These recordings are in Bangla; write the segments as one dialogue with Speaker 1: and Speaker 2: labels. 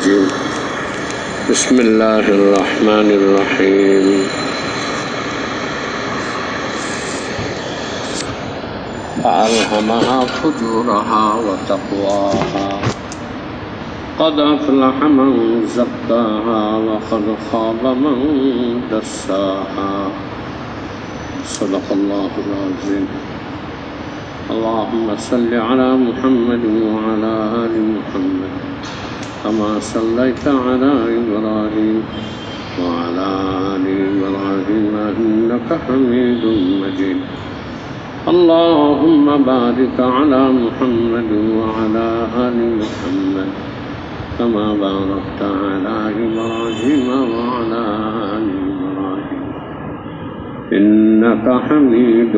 Speaker 1: الرجيم بسم الله الرحمن الرحيم فألهمها فجورها وتقواها قد أفلح من زكاها وقد خاب من دساها صدق الله العظيم اللهم صل على محمد وعلى آل محمد كما صليت على إبراهيم وعلى آل إبراهيم إنك حميد مجيد اللهم بارك على محمد وعلى آل محمد كما باركت على إبراهيم وعلى آل إبراهيم إنك حميد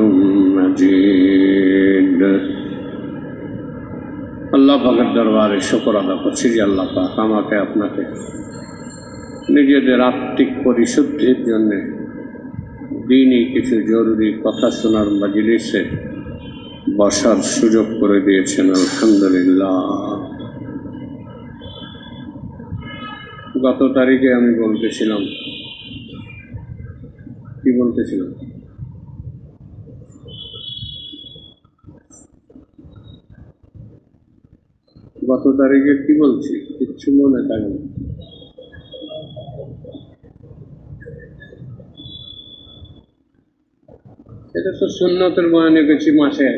Speaker 1: مجيد আল্লাহ পাকের দরবারে শুকর আদা করছি যে আল্লাহ পাক আমাকে আপনাকে নিজেদের আত্মিক পরিশুদ্ধির জন্য দিনই কিছু জরুরি কথা শোনার মজলিসে বসার সুযোগ করে দিয়েছেন আলহামদুলিল্লাহ। গত তারিখে আমি বলতেছিলাম, কি বলতেছিলাম, গত তারিখে কি বলছি কিচ্ছু মনে থাকে না। এটা তো সুন্নতের বয়ানে গেছি মাসে।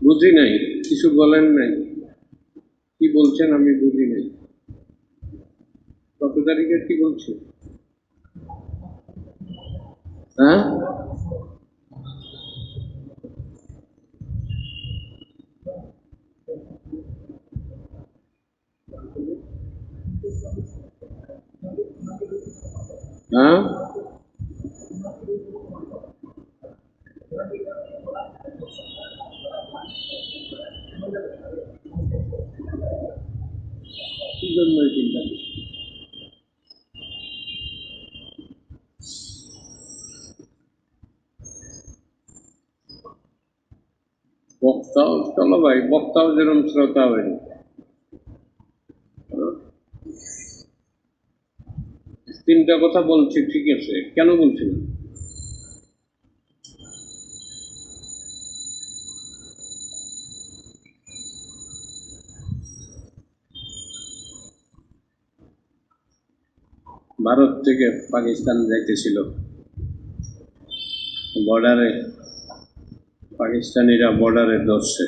Speaker 1: বুঝি নাই, কিছু বলেন নাই, কি বলছেন আমি বুঝি নাই। কত তারিখে কি বলছি? হ্যাঁ, হ্যাঁ, কি জন্য চিন্তা করছি? বক্তাও চলো ভাই, বক্তাও যেরকম শ্রোতা হয়নি। তিনটা কথা বলছি, ঠিক আছে, কেন বলছি না? ভারত থেকে পাকিস্তান যাইতেছিল, বর্ডারে পাকিস্তানিরা বর্ডারে ধরছে,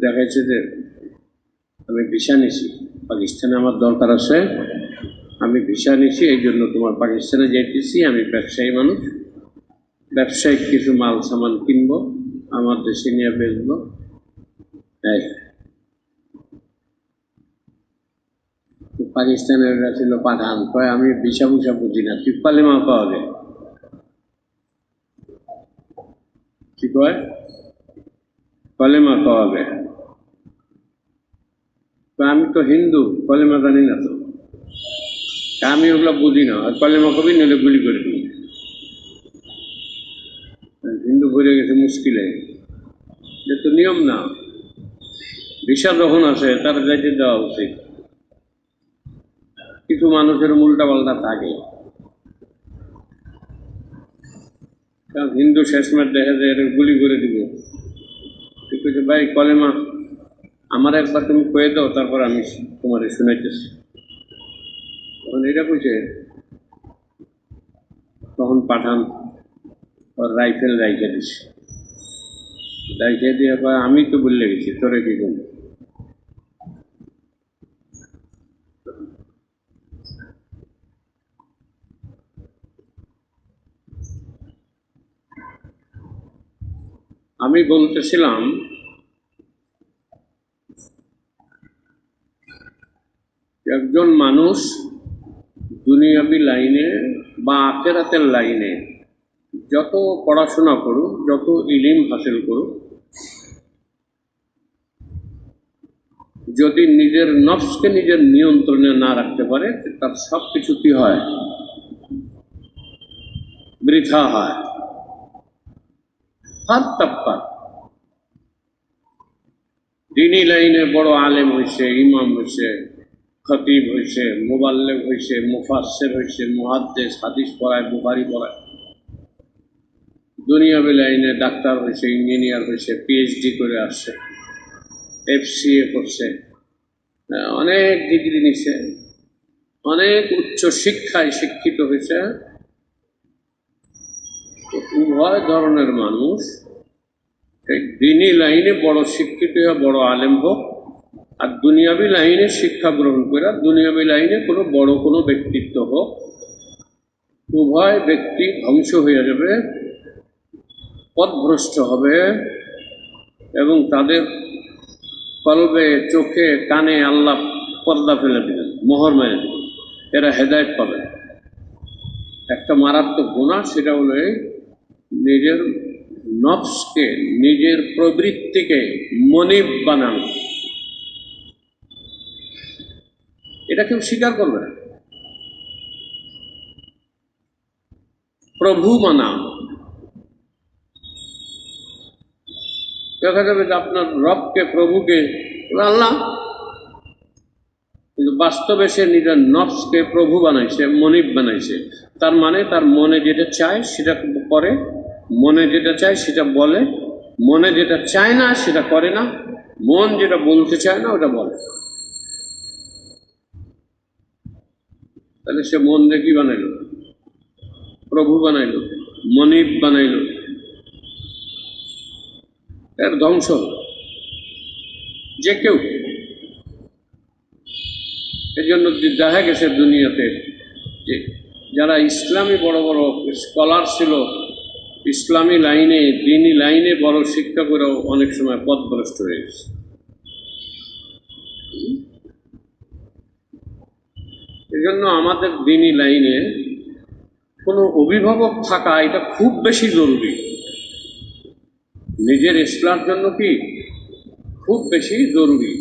Speaker 1: দেখাইছে যে আমি ভিসা নিছি, পাকিস্তানে আমার দরকার আছে, আমি ভিসা নিছি, এই জন্য তোমার পাকিস্তানে যাইতেছি, আমি ব্যবসায়ী মানুষ, ব্যবসায়িক কিছু মাল সামান কিনবো, আমার দেশে নিয়ে বেচবো। পাকিস্তানের ছিল পাঠান, কয় আমি ভিসা ভুসা বুঝি না, তুই কালেমা পাওয়া যায়। কি কয়? কলেমা পাওয়া যায়। আমি তো হিন্দু, কলেমা জানি না তো, আমি ওগুলো বুঝি না, আর কলেমা কবি নিলে গুলি করে দিই। হিন্দু ভরে গেছে মুশকিলে, যে তো নিয়ম না, ভিসা যখন আসে তার যাইতে দেওয়া উচিত। কিছু মানুষের উল্টা পাল্টা থাকে, কারণ হিন্দু শেষমেশ দেখা যায় গুলি করে দিব। ঠিক আছে ভাই, কলেমা আমার একবার তুমি কয়ে দাও, তারপর আমি তোমার শুনাইতেছি। তখন এটা কইছে, তখন পাঠান রাইফেল রাইখে দিছে, রাইখে দিয়ে আমি তো বললে গেছি, তোরে কি করবো? আমি বলতেছিলাম একজন মানুষ দুনিয়াবি লাইনে বা আখেরাতের লাইনে যত পড়াশোনা করুক, যত ইলম হাসিল করুক, যদি নিজের নফসকে নিজের নিয়ন্ত্রণে না রাখতে পারে, তার সব কিছু কি হয়? বৃথা হয়। হাত তাপ্পা দিনী লাইনে বড় আলেম হয়েছে, ইমাম হয়েছে, খতিব হয়েছে, মুবাল্লিগ হয়েছে, মুফাসসির হয়েছে, মুহাদ্দিস, হাদিস পড়ায়, বুখারী পড়ায়। দুনিয়াবি লাইনে ডাক্তার হয়েছে, ইঞ্জিনিয়ার হয়েছে, পিএইচডি করে আসছে, এফসিএ করছে, অনেক ডিগ্রি নিছে, অনেক উচ্চ শিক্ষায় শিক্ষিত হয়েছে। উভয় ধরনের মানুষ, এই দিনী লাইনে বড় শিক্ষিত বড় আলেম হোক, আর দুনিয়াবি লাইনে শিক্ষা গ্রহণ করে দুনিয়াবি লাইনে কোনো ব্যক্তিত্ব হোক, উভয় ব্যক্তি ধ্বংস হয়ে যাবে, পথভ্রষ্ট হবে, এবং তাদের কলবে, চোখে, কানে আল্লাহ পর্দা ফেলে দিবেন, মোহর মেরে দিবেন, এরা হেদায়েত পাবে। একটা মারাত্মক গুনাহ, সেটা হলো নিজের নফসকে, নিজের প্রবৃত্তিকে মনিব বানানো। এটা কেউ স্বীকার করবে না। প্রভু মানা, দেখা যাবে যে আপনার রবকে, প্রভুকে আল্লাহ, কিন্তু বাস্তবে সে নিজের নফসকে প্রভু বানাইছে, মনিব বানাইছে। তার মানে তার মনে যেটা চায় সেটা করে, মনে যেটা চায় সেটা বলে, মনে যেটা চায় না সেটা করে না, মন যেটা বলতে চায় না ওটা বলে। তাহলে সে মন দিয়ে কি বানাইল? প্রভু বানাইল, মনিব বানাইল, এর ধ্বংস যে কেউ। এই জন্য দেখা গেছে দুনিয়াতে যে যারা ইসলামী বড় বড় স্কলার ছিল, ইসলামী লাইনে, দিনী লাইনে বড় শিক্ষা করেও অনেক সময় পথভ্রষ্ট হয়ে গেছে। এই জন্য আমাদের দিনী লাইনে কোনো অভিভাবক থাকা এটা খুব বেশি জরুরি। নিজের ইসলামের জন্য কি খুব বেশি জরুরি।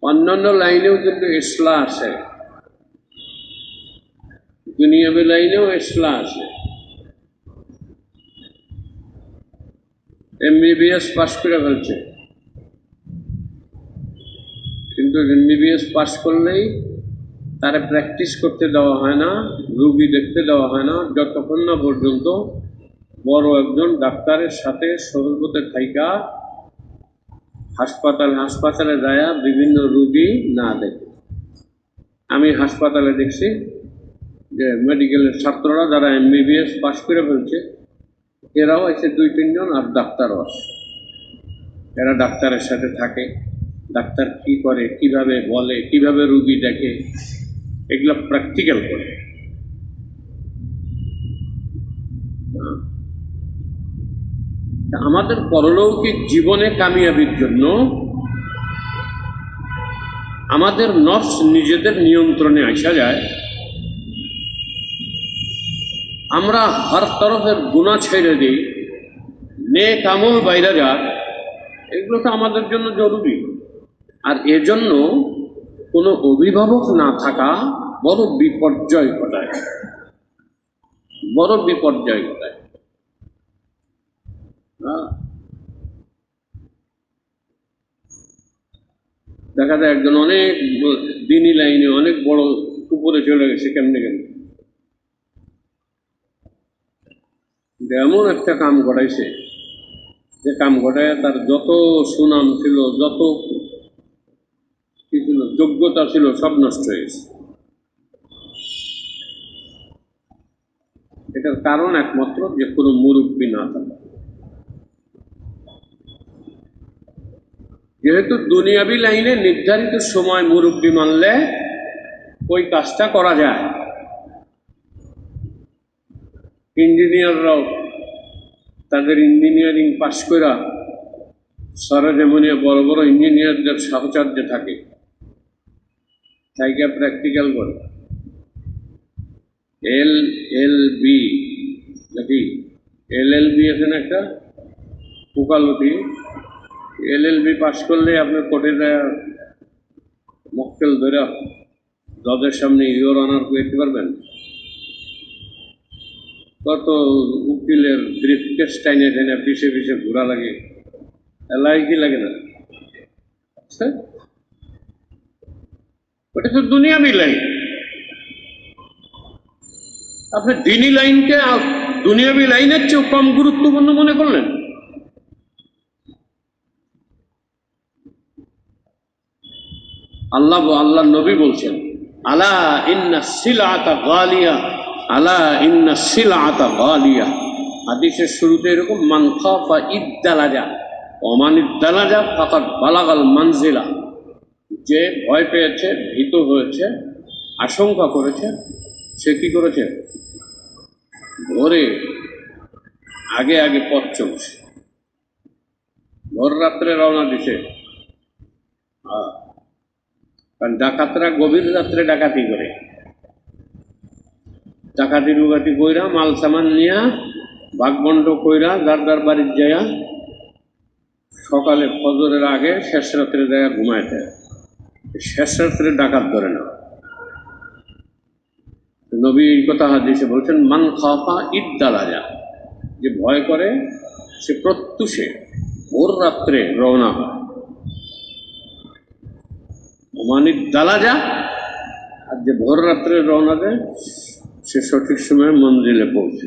Speaker 1: অন্যান্য লাইনেও কিন্তু ইসলাম আছে, দুনিয়াবি লাইনেও ইসলাম আছে। এমবিবিএস পাস করে ফেলছে, কিন্তু এমবিবিএস পাস করলেই তারা প্র্যাকটিস করতে দেওয়া হয় না, রোগী দেখতে দেওয়া হয় না, যতক্ষণ না পর্যন্ত বড় একজন ডাক্তারের সাথে সহবতে থাইকা হাসপাতালে যায় বিভিন্ন রোগী না দেখে। আমি হাসপাতালে দেখছি যে মেডিকেলের ছাত্ররা যারা এমবিবিএস পাস করে ফেলছে, এরাও আছে 2-3 জন, আর ডাক্তারও আছে। এরা ডাক্তারের সাথে থাকে, ডাক্তার কি করে, কিভাবে বলে, কিভাবে রোগী দেখে, এগুলো প্র্যাকটিক্যাল করে। আমাদের পরলৌকিক জীবনে কামিয়াবির জন্য আমাদের নফস নিজেদের নিয়ন্ত্রণে আসা যায়, আমরা হর তরফের গুনাহ ছেড়ে দিই, নেক আমল বাইরে যাক, এগুলো তো আমাদের জন্য জরুরি। আর এজন্য কোনো অভিভাবক না থাকা বড় বিপর্যয় ঘটায়, বড় বিপর্যয় ঘটায়। দেখা যায় একজন অনেক দিনী লাইনে অনেক বড় উপরে চলে গেছে, কেমনে এমন একটা কাম ঘটাইছে, যে কাম ঘটায় তার যত সুনাম ছিল, যত কি ছিল, যোগ্যতা ছিল, সব নষ্ট হয়েছে। এটার কারণ একমাত্র যে কোনো মুরব্বী না থাকা। যেহেতু দুনিয়াবি লাইনে নির্ধারিত সময় মুরব্বী মানলে ওই কাজটা করা যায়। ইঞ্জিনিয়াররাও তাদের ইঞ্জিনিয়ারিং পাশ করা সরেজমিনে বড় বড় ইঞ্জিনিয়ারদের সাহচর্যে থাকে, তাইকে প্র্যাকটিক্যাল করে। LLB নাকি LLB আছে না একটা উকালতি, LLB পাশ করলে আপনি কোর্টে মক্কেল ধরে জজের সামনে ইওর অনার করতে পারবেন। কত উকিলের ব্রিফকেস টাইনে টেনে পিছে পিছে ঘোরা লাগে, এলাই কি লাগে না? ওটা তো দুনিয়াবি লাইন। আপনি দিনী লাইনকে দুনিয়াবি লাইনের চেয়েও কম গুরুত্বপূর্ণ মনে করলেন। আল্লাহ নবী বলছেন, আলা ইন্না সিলাতা গালিয়া, আলা ইন্না সিলাতা গালিয়া। হাদিসের শুরুতে এরকম, মান খাফা ইদ্দালাজা ওমান ইদ্দালাজা ফাকাদ বালাগাল মানজিলা। যে ভয় পেয়েছে, ভীত হয়েছে, আশঙ্কা করেছে, সে কি করেছে? ভোরে আগে আগে পথ চলছে, ভোর রাত্রে রওনা দিছে। কারণ ডাকাতরা গভীর রাত্রে ডাকাতি করে, ডাকাতি ডুকাতি কইরা মাল সামান নিয়া ভাগবন্ড কইরা যার যার বাড়ির যাইয়া সকালে ফজরের আগে শেষ রাত্রে যাইয়া ঘুমায় দেয়। শেষ রাত্রে ডাকাত ধরে না। নবী এই কথা হাদিসে বলছেন, মান খাফা ইদ্দালাজা, যে ভয় করে সে প্রত্যুষে ভোর রাত্রে রওনা হয়। ওমানিদ দালাজা, আর যে ভোর রাত্রে রওনা দেয় সে সঠিক সময়ে মন্দিরে পৌঁছে।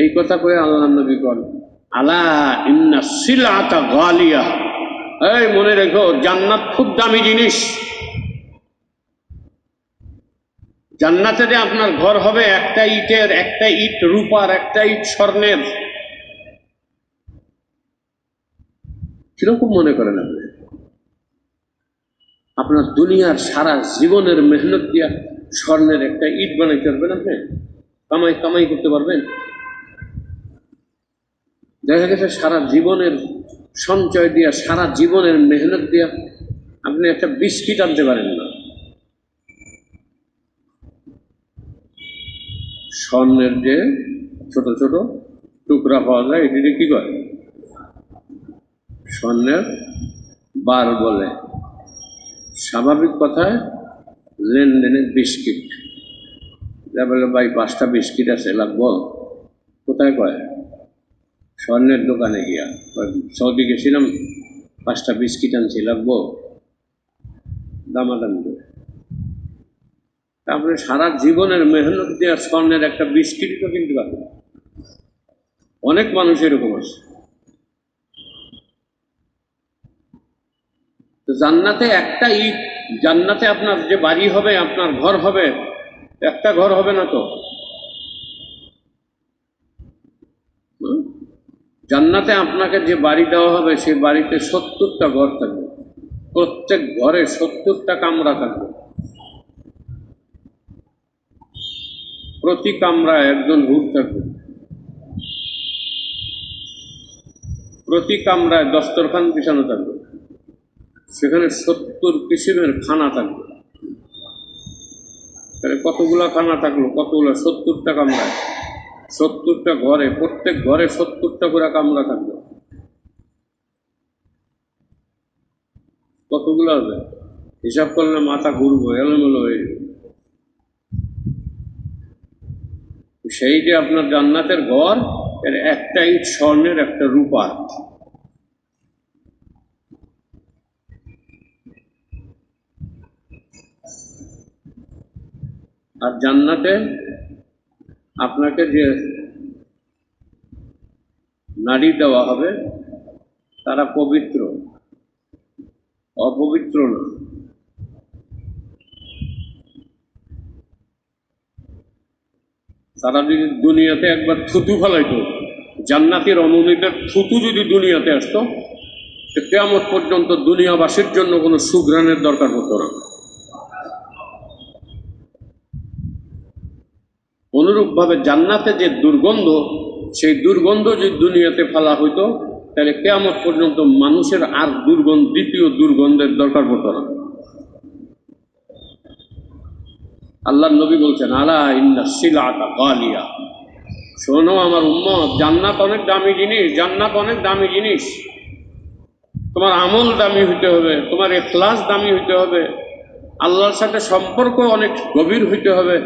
Speaker 1: এই কথা কয়ে আল্লাহ নবী কন, আলা ইন্না সিলাতা গালিয়া। এই মনে রেখো, জান্নাত খুব দামি জিনিস। জান্নাতে যে আপনার ঘর হবে একটা ইটের, একটা ইট রূপার, একটা ইট স্বর্ণের। কিরকম মনে করেন আপনি? আপনার দুনিয়ার সারা জীবনের মেহনত দিয়া স্বর্ণের একটা ইট বানাইতে পারবেন? আপনি কামাই করতে পারবেন? দেখা গেছে সারা জীবনের সঞ্চয় দিয়া, সারা জীবনের মেহনত দিয়া আপনি একটা বিস্কিট আনতে পারেন না। স্বর্ণের যে ছোট ছোট টুকরা পাওয়া যায়, এটি কি করে? স্বর্ণের বার বলে। স্বাভাবিক কথায় লেনদেনের বিস্কিট। যা বলে, ভাই 5টা বিস্কিট আছে, লাগবো? কোথায় কয়? স্বর্ণের দোকানে গিয়া। সৌদি গেছিলাম, 5টা বিস্কিট আনছি, লাগবো? দামাদামি করে। তারপরে সারা জীবনের মেহনত দিয়ে স্বর্ণের একটা বিস্কিট তো কিনতে পারবেন। অনেক মানুষ এরকম আছে। জান্নাতে একটা ইট, জান্নাতে আপনার যে বাড়ি হবে, আপনার ঘর হবে, একটা ঘর হবে না তো। জান্নাতে আপনাকে যে বাড়ি দেওয়া হবে, সেই বাড়িতে 70টা ঘর থাকবে। প্রত্যেক ঘরে 70টা কামরা থাকবে। প্রতি কামরায় একজন হুর থাকবে। প্রতি কামরায় দস্তরখান বিছানো থাকবে। সেখানে 70 কিসিমের খানা থাকবে। তাহলে কতগুলা খানা থাকলো? কতগুলা? 70টা কামরায়, 70টা ঘরে, প্রত্যেক ঘরে 70টা করে কামরা থাকবে। কতগুলো হবে? হিসাব করলে মাথা ঘুরবো, এলোমেলো হয়ে যাবে। সেই যে আপনার জান্নাতের ঘর, এর একটা ইট স্বর্ণের, একটা রূপার। আর জান্নাতে আপনাকে যে নারী দেওয়া হবে তারা পবিত্র, অপবিত্র না। তারা যদি দুনিয়াতে একবার থুতু ফেলাইতো, জান্নাতের রমণীদের থুতু যদি দুনিয়াতে আসতো, কিয়ামত পর্যন্ত দুনিয়াবাসীর জন্য কোনো সুঘ্রাণের দরকার হতো না। কোন অনুরূপভাবে জান্নাতে যে দুর্গন্ধ, সেই দুর্গন্ধ যদি দুনিয়াতে ফেলা হইতো তাহলে কিয়ামত পর্যন্ত মানুষের আর দ্বিতীয় দুর্গন্ধের দরকার পড়তো না। আল্লাহর নবী বলছেন, আলা ইন্না সিলাতা গালিয়া, শোনো আমার উম্মত, জান্নাত অনেক দামি জিনিস, জান্নাত অনেক দামি জিনিস। তোমার আমল দামি হইতে হবে, তোমার ইখলাস দামি হইতে হবে, আল্লাহর সাথে সম্পর্ক অনেক গভীর হইতে হবে,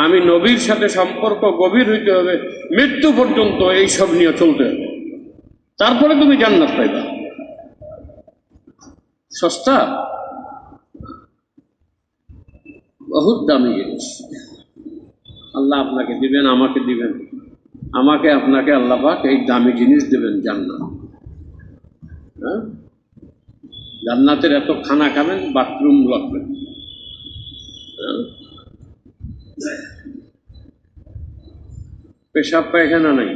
Speaker 1: আমি নবীর সাথে সম্পর্ক গভীর হইতে হবে, মৃত্যু পর্যন্ত এইসব নিয়ে চলতে হবে, তারপরে তুমি জান্নাত পাইবা। সস্তা? বহুত দামি জিনিস। আল্লাহ আপনাকে দিবেন, আমাকে দিবেন, আমাকে আপনাকে আল্লাহ পাক এই দামি জিনিস দেবেন, জান্নাত। হ্যাঁ, জান্নাতের এত খানা খাবেন, বাথরুম লাগবেন। পেশাব পায়খানা নাই,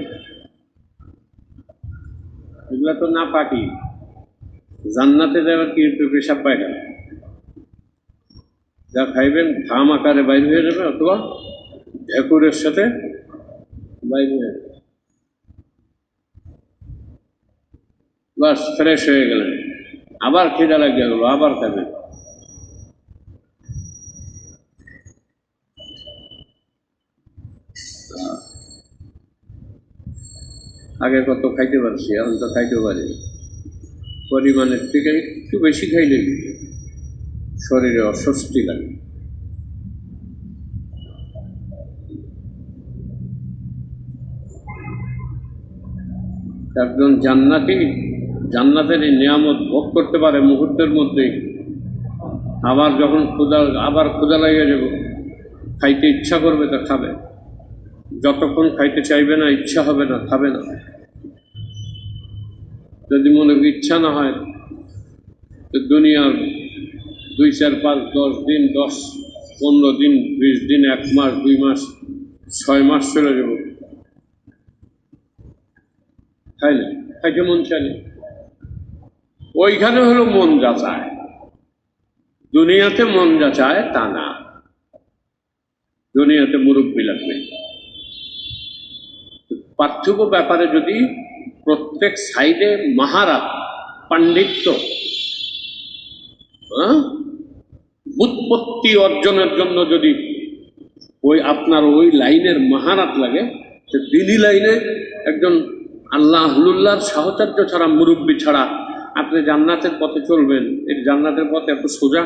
Speaker 1: এগুলা তো না পাকি। জান্নাতে যাবার কি পেশাব পায়খানা? যা খাইবেন ঘাম আকারে বাইর হয়ে যাবে, অথবা ঢেকুরের সাথে বাইর হয়ে যাবে, বাস ফ্রেশ হয়ে গেলেন। আবার খিদা লাগিয়ে গেল, আবার খাবেন। আগে কত খাইতে পারছি, এখন তো খাইতে পারি, পরিমাণের থেকে একটু বেশি খাইলে শরীরে অস্বস্তি লাগে। একজন জান্নাতের এই নিয়ামত ভোগ করতে পারে মুহূর্তের মধ্যেই, আবার যখন ক্ষুধা লাগিয়ে যাব, খাইতে ইচ্ছা করবে তা খাবে, যতক্ষণ খাইতে চাইবে না, ইচ্ছা হবে না, খাবে না। যদি মনে ইচ্ছা না হয় তো দুনিয়ার 2, 4, 5, 10 দিন, 10, 15 দিন, 20 দিন, 1 মাস, 2 মাস, 6 মাস চলে যাব, খাইতে মন চাইলে। ওইখানে হলো মন যা চায়, দুনিয়াতে মন যা চায় তা না। দুনিয়াতে মুরব্বি লাগবে। পার্থক্য ব্যাপারে যদি প্রত্যেক সাইডে মাহারাত, পাণ্ডিত্য, বুৎপত্তি অর্জনের জন্য যদি আপনার ওই লাইনের মাহারাত লাগে, সে দিনী লাইনে একজন আল্লাহর সাহচর্য ছাড়া, মুরব্বী ছাড়া আপনি জান্নাতের পথে চলবেন? এই জান্নাতের পথে এত সোজা?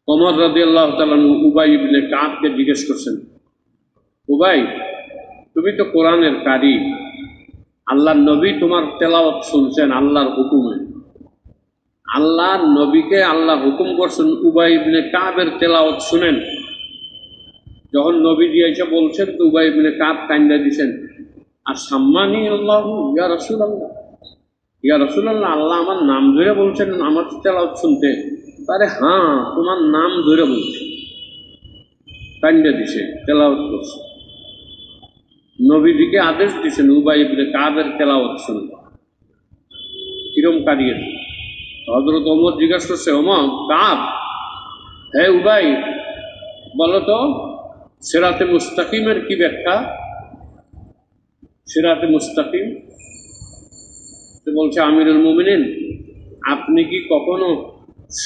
Speaker 1: ওমর রাদিয়াল্লাহু তাআলা উবাই ইবনে কাবকে জিজ্ঞেস করছেন, উবাই, তুমি তো কোরআনের কারি, আল্লাহর নবী তোমার তেলাওয়াত শুনছেন আল্লাহর হুকুমে, আল্লাহর নবীকে আল্লাহ হুকুম করছেন উবাই ইবনে কাবের তেলাওয়াত শুনেন। যখন নবীজি এসে বলছেন তো উবাই ইবনে কাব কান্দা দিছেন, আর সাম্মানি আল্লাহু ইয়া রাসূলুল্লাহ, ইয়া রাসূলুল্লাহ, আল্লাহ আমার নাম ধরে বলছেন আমার তেলাওয়াত শুনতে। আরে হ্যাঁ, তোমার নাম ধরে বলছে, কান্দা দিছে, তেলাওয়াত করছে। নবীজিকে আদেশ দিছেন উবাই ইবনে কাবের তেলাওয়াত শুনতে। কিরম কারিয়ে? হযরত ওমর জিজ্ঞাসা করছে, ওমর, কাব, হে উবাই, বলো তো সিরাতে মুস্তাকিমের কি ব্যাখ্যা? সিরাতে মুস্তাকিম বলছে, আমিরুল মুমিনিন, আপনি কি কখনো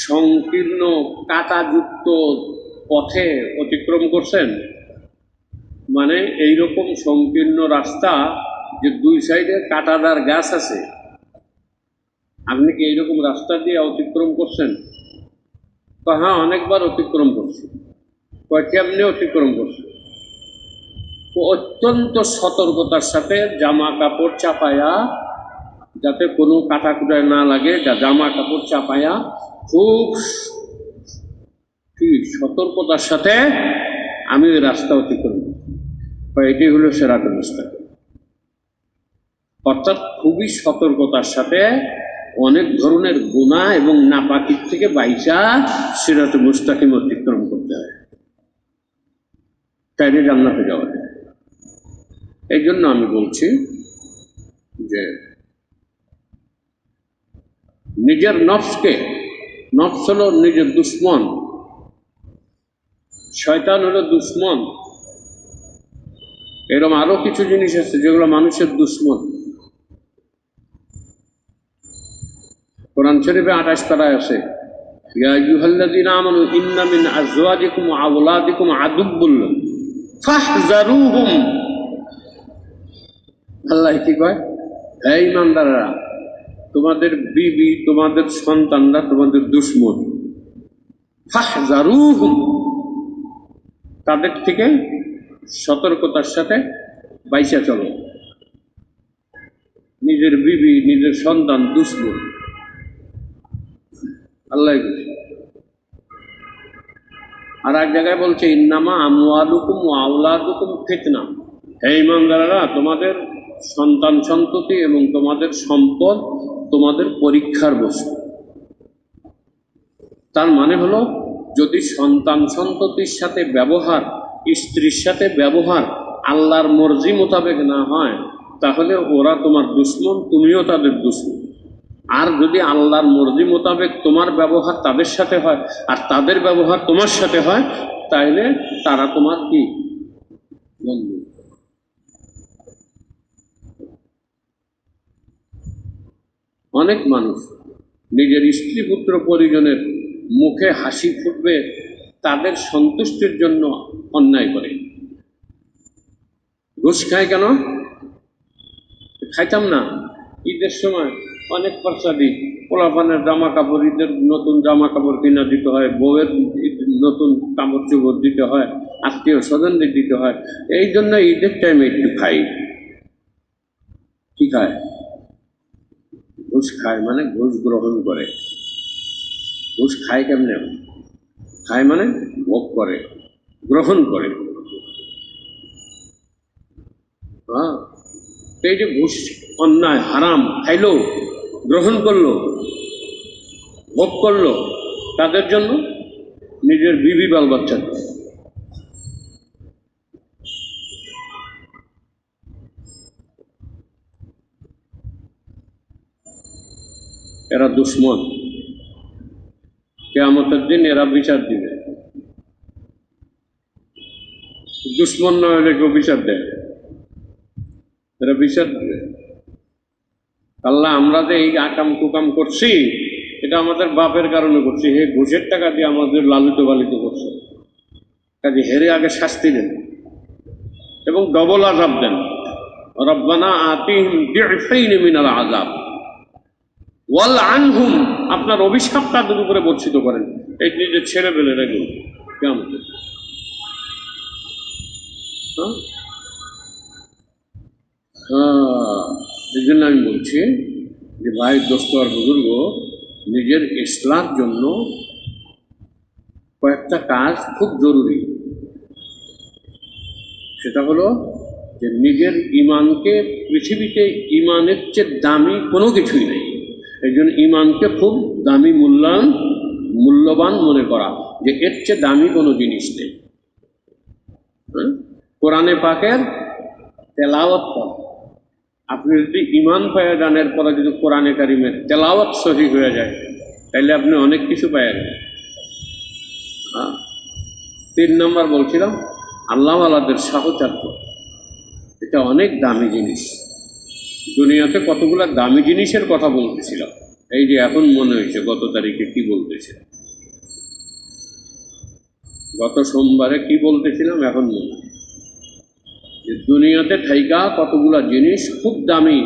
Speaker 1: সংকীর্ণ কাঁটাযুক্ত পথে অতিক্রম করছেন? মানে এইরকম সংকীর্ণ রাস্তা যে 2 সাইডে কাঁটাদার গাছ আছে, আপনি কি এইরকম রাস্তা দিয়ে অতিক্রম করছেন? তো হ্যাঁ, অনেকবার অতিক্রম করছি। কেমনে অতিক্রম করছে? অত্যন্ত সতর্কতার সাথে জামা কাপড় চাপায়া, যাতে কোনো কাটাকুটায় না লাগে, জামা কাপড় চাপায়া খুব সতর্কতার সাথে আমি ওই রাস্তা অতিক্রম করছি। এটি হলো সিরাতে মুস্তাকিম। অর্থাৎ খুবই সতর্কতার সাথে অনেক ধরনের গুনাহ এবং নাপাকির থেকে বাইচা সিরাতে মুস্তাকিম অতিক্রম করতে হয়, তাইলে জান্নাতে যাওয়া যায়। এই জন্য আমি বলছি যে নিজের নফসকে, নফস হলো নিজের দুশ্মন, শয়তান হলো দুশ্মন। এরকম আরো কিছু জিনিস আছে যেগুলো মানুষের দুশ্মন। কোরআন শরীফে 28 পারায় আছে, ইয়া আইয়ুহাল্লাযীনা আমানু ইন্না মিন আযওয়াজিকুম ওয়া আওলাদিকুম আদুব্বুল ফাহযারুহুম। আল্লাহ কি কয়? হে ঈমানদাররা, তোমাদের বিবি, তোমাদের সন্তানরা তোমাদের দুশ্মন। ফাহযারুহুম, তাদের থেকে সতর্কতার সাথে বাইচা চলো। নিজের বিবি, নিজের সন্তান দুশ্মন। আল্লাহ আর এক জায়গায় বলছে, ইন্নামা আমওয়ালুকুম ওয়া আওলাদুকুম ফিতনা। হে ঈমানদাররা, তোমাদের সন্তান সন্ততি এবং তোমাদের সম্পদ তোমাদের পরীক্ষার বস্তু। তার মানে হলো, যদি সন্তান সন্ততির সাথে ব্যবহার, স্ত্রীর সাথে ব্যবহার আল্লাহর মর্জি মোতাবেক না হয়, তাহলে ওরা তোমার দুশ্মন, তুমিও তাদের দুশ্মন। আর যদি আল্লাহর মর্জি মোতাবেক তোমার ব্যবহার তাদের সাথে হয় আর তাদের ব্যবহার তোমার সাথে হয়, তাহলে তারা তোমার কি? বন্ধু। অনেক মানুষ নিজের স্ত্রী পুত্র পরিজনের মুখে হাসি ফুটবে তাদের সন্তুষ্টির জন্য অন্যায় করে। ঘুষ খায় কেন? খাইতাম না, ঈদের সময় অনেক খরচা দিই, পোলাপানের জামা কাপড়, ঈদের নতুন জামা কাপড় কিনা দিতে হয়, বউয়ের নতুন কাপড় চোপড় দিতে হয়, আত্মীয় স্বজনদের দিতে হয়। এই জন্য ঈদের টাইমে একটু খাই। কি খায়? ঘুষ খায়, মানে ঘুষ গ্রহণ করে। ঘুষ খায় কেমনে? খায় মানে ভোগ করে, গ্রহণ করে। হ্যাঁ, এই যে ঘুষ অন্যায়, হারাম, খাইলো, গ্রহণ করলো, ভোগ করলো, তাদের জন্য নিজের বিবি বাল বাচ্চা। এরা দুশ্মন। কিয়ামতের দিন এরা বিচার দিবে। দুশ্মন না হলে কেউ বিচার দেয়? এরা বিচার দিবে। আল্লাহ, আমরা যে এই আকাম কুকাম করছি, এটা আমাদের বাপের কারণে করছি। হে ঘুষের টাকা দিয়ে আমাদের লালিত পালিত করছে, কাজে হেরে আগে শাস্তি দেন এবং ডবল আযাব দেন। রব্বানা আতিহিম দি'ফাইনি মিনাল আযাব ওয়াল আনহুম, আপনার অভিশাপ তাদের উপরে বর্ষিত করেন। এই নিজের ছেড়ে ফেলে রেখে কেমন? এই জন্য আমি বলছি যে ভাই, দোস্ত আর বুজুর্গ, নিজের ইসলামের জন্য কয়েকটা কাজ খুব জরুরি। সেটা হলো যে নিজের ইমানকে, পৃথিবীতে ইমানের চেয়ে দামি কোনো কিছুই নেই। এই জন্য ইমানকে খুব দামি, মূল্যবান মনে করা, যে এর চেয়ে দামি কোনো জিনিস নেই। কোরআনে পাকের তেলাওয়াত করা। আপনি যদি ইমান পাওয়া যান, এরপরে যদি কোরআনে কারিমের তেলাওয়াত সহি হয়ে যায়, তাহলে আপনি অনেক কিছু পাওয়া যান। 3 নম্বর বলছিলাম, আল্লাহওয়ালাদের সাহচর্য। এটা অনেক দামি জিনিস। দুনিয়াতে কতগুলো দামি জিনিসের কথা বলতেছিলাম, এই যে এখন মনে হয়েছে গত তারিখে কি বলতেছিলাম, গত সোমবারে কি বলতেছিলাম, এখন মনে হয় যে দুনিয়াতে থাইকা কতগুলা জিনিস খুব দামি।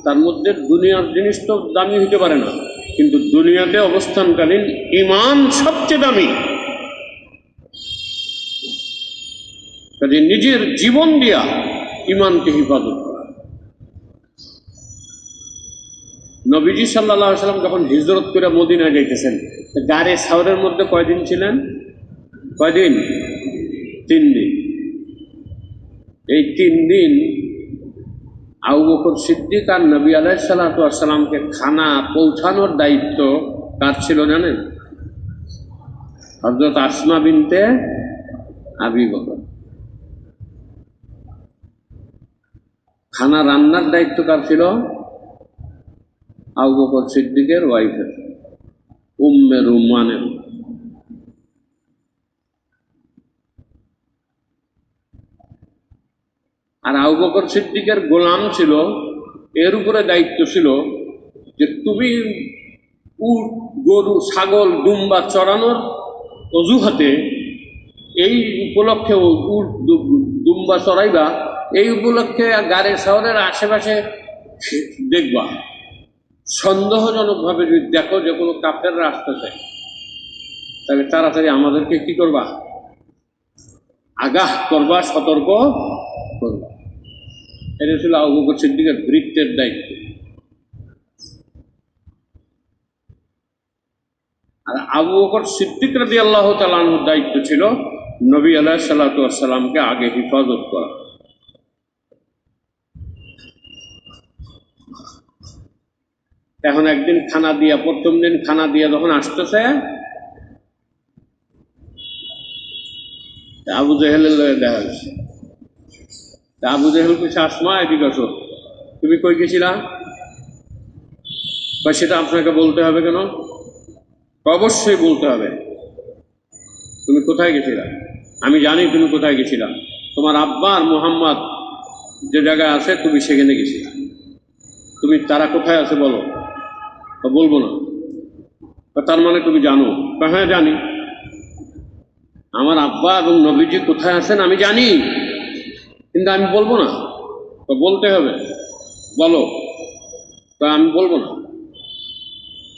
Speaker 1: তার মধ্যে দুনিয়ার জিনিস তো দামি হইতে পারে না, কিন্তু দুনিয়াতে অবস্থানকালীন ইমান সবচেয়ে দামি। কাজে নিজের জীবন দিয়া ইমানকে হিফাজত করা। নবীজি সাল্লাল্লাহু আলাইহি ওয়াসাল্লাম যখন হিজরত করে মদিনায় যাইতেছেন, গারে সাওরের মধ্যে কয়দিন ছিলেন? কয়দিন? 3 দিন। এই 3 দিন আবু বকর সিদ্দিক আর নবী আলাইহিস সালাতু ওয়াস সালামকে খানা পৌঁছানোর দায়িত্ব কার ছিল জানেন? হযরত আসমা বিনতে আবি বকর। খানা রান্নার দায়িত্ব কার ছিল? আবু বকর সিদ্দিকের ওয়াইফের, উম্মে রুমানের। আর আবু বকর সিদ্দিকের গোলাম ছিল, এর উপরে দায়িত্ব ছিল যে তুমি উট, গরু, ছাগল, দুম্বা চড়ানোর অজুহাতে এই উপলক্ষে উট দুম্বা চড়াইবা, এই উপলক্ষে গাড়ি শহরের আশেপাশে দেখবা, সন্দেহজনকভাবে যদি দেখো যে কোনো কাফের রাস্তা চাই, তাহলে তাড়াতাড়ি আমাদেরকে কি করবা, আগাহ করবা, সতর্ক করবা। এটা ছিল আবু বকর সিদ্দিকের ভৃত্যের দায়িত্ব। আর আবু বকর সিদ্দিক রাদিয়াল্লাহু তাআলা আনহুর দায়িত্ব ছিল নবী আলাইহিস সালাতু ওয়াস সালামকে আগে হিফাজত করা। এখন একদিন খানা দিয়া, প্রথম দিন খানা দিয়া যখন আসতেছে, আবু জেহেলের লয়ে দেখা গেছে। আবু জেহেল কইছে, আসমা এদিকে আসো, তুমি কই গেছিলা? বা সেটা আপনাকে বলতে হবে কেন? অবশ্যই বলতে হবে। তুমি কোথায় গেছিলা? আমি জানি তুমি কোথায় গেছিলা। তোমার আব্বা আর মোহাম্মদ যে জায়গায় আছে তুমি সেখানে গেছিলা। তুমি তারা কোথায় আছে বলো। বলবো না। তার মানে তুমি জানো? হ্যাঁ জানি। আমার আব্বা এবং নবীজি কোথায় আছেন আমি জানি, কিন্তু আমি বলবো না। তো বলতে হবে, বলো। তা আমি বলবো না।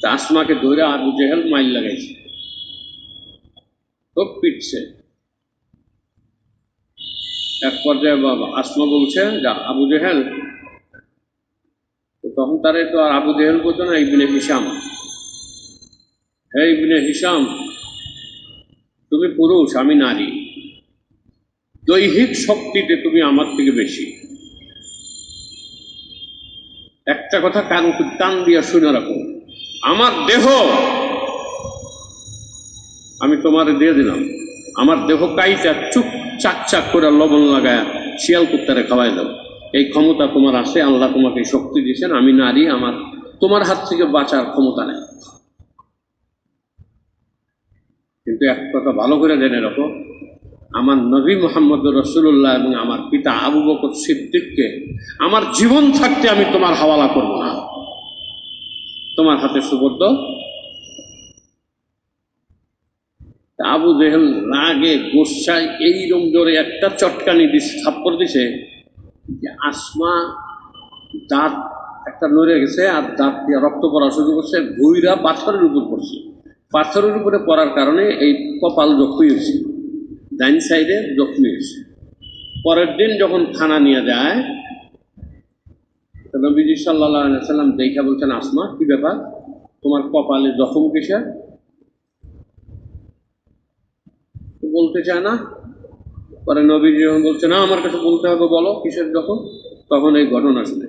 Speaker 1: তা আসমাকে ধরে আবু জেহেল মাইল লাগাইছে, খুব পিটছে। এক পর্যায়ে আসমা বলছে যে আবু জেহেল, তখন তারে তো আর আবু জেহেল বলতো না, ইবনে হিশাম। হে ইবনে হিশাম, তুমি পুরুষ, আমি নারী, দৈহিক শক্তিতে তুমি আমার থেকে বেশি। একটা কথা কান দিয়া শুনে রাখো, আমার দেহ আমি তোমারে দিয়ে দিলাম, আমার দেহ কাইটা চুপ চাক চাক করে লবণ লাগায় শিয়াল কুত্তারে খাওয়াই দাও, এই ক্ষমতা তোমার আছে। আল্লাহ তোমাকে শক্তি দিয়েছেন। আমি নারী, আমার তোমার হাত থেকে বাঁচার ক্ষমতা নেই। কিন্তু এক কথা ভালো করে জেনে রাখো, আমার নবী মুহাম্মদ রাসূলুল্লাহ এবং আমার পিতা আবু বকর সিদ্দিককে আমার জীবন থাকতে আমি তোমার হাওয়ালা করব না, তোমার হাতে সুবর্দ। আবু জেহেল রাগে গোসায় এইরকম জোরে একটা চটকানি দিছে, থাপ্পড় দিছে যে আসমা দাঁত একটা নড়ে গেছে, আর দাঁত দিয়ে রক্ত পড়া শুরু করছে। ভুইরা পাথরের উপর পড়ছে। পাথরের উপরে পড়ার কারণে এই কপাল জখমি হয়েছে, ডাইন সাইডে জখমি হয়েছে। পরের দিন যখন খানা নিয়ে যায়, নবীজি সাল্লাল্লাহু আলাইহি ওয়াসাল্লাম দেখা বলছেন, আসমা কি ব্যাপার, তোমার কপালে জখম কিসের? বলতে চায় না। পরে নবীজি যখন বলছে, না আমার কাছে বলতে হবে, বলো কিসের জখম। তখন এই ঘটনা শুনে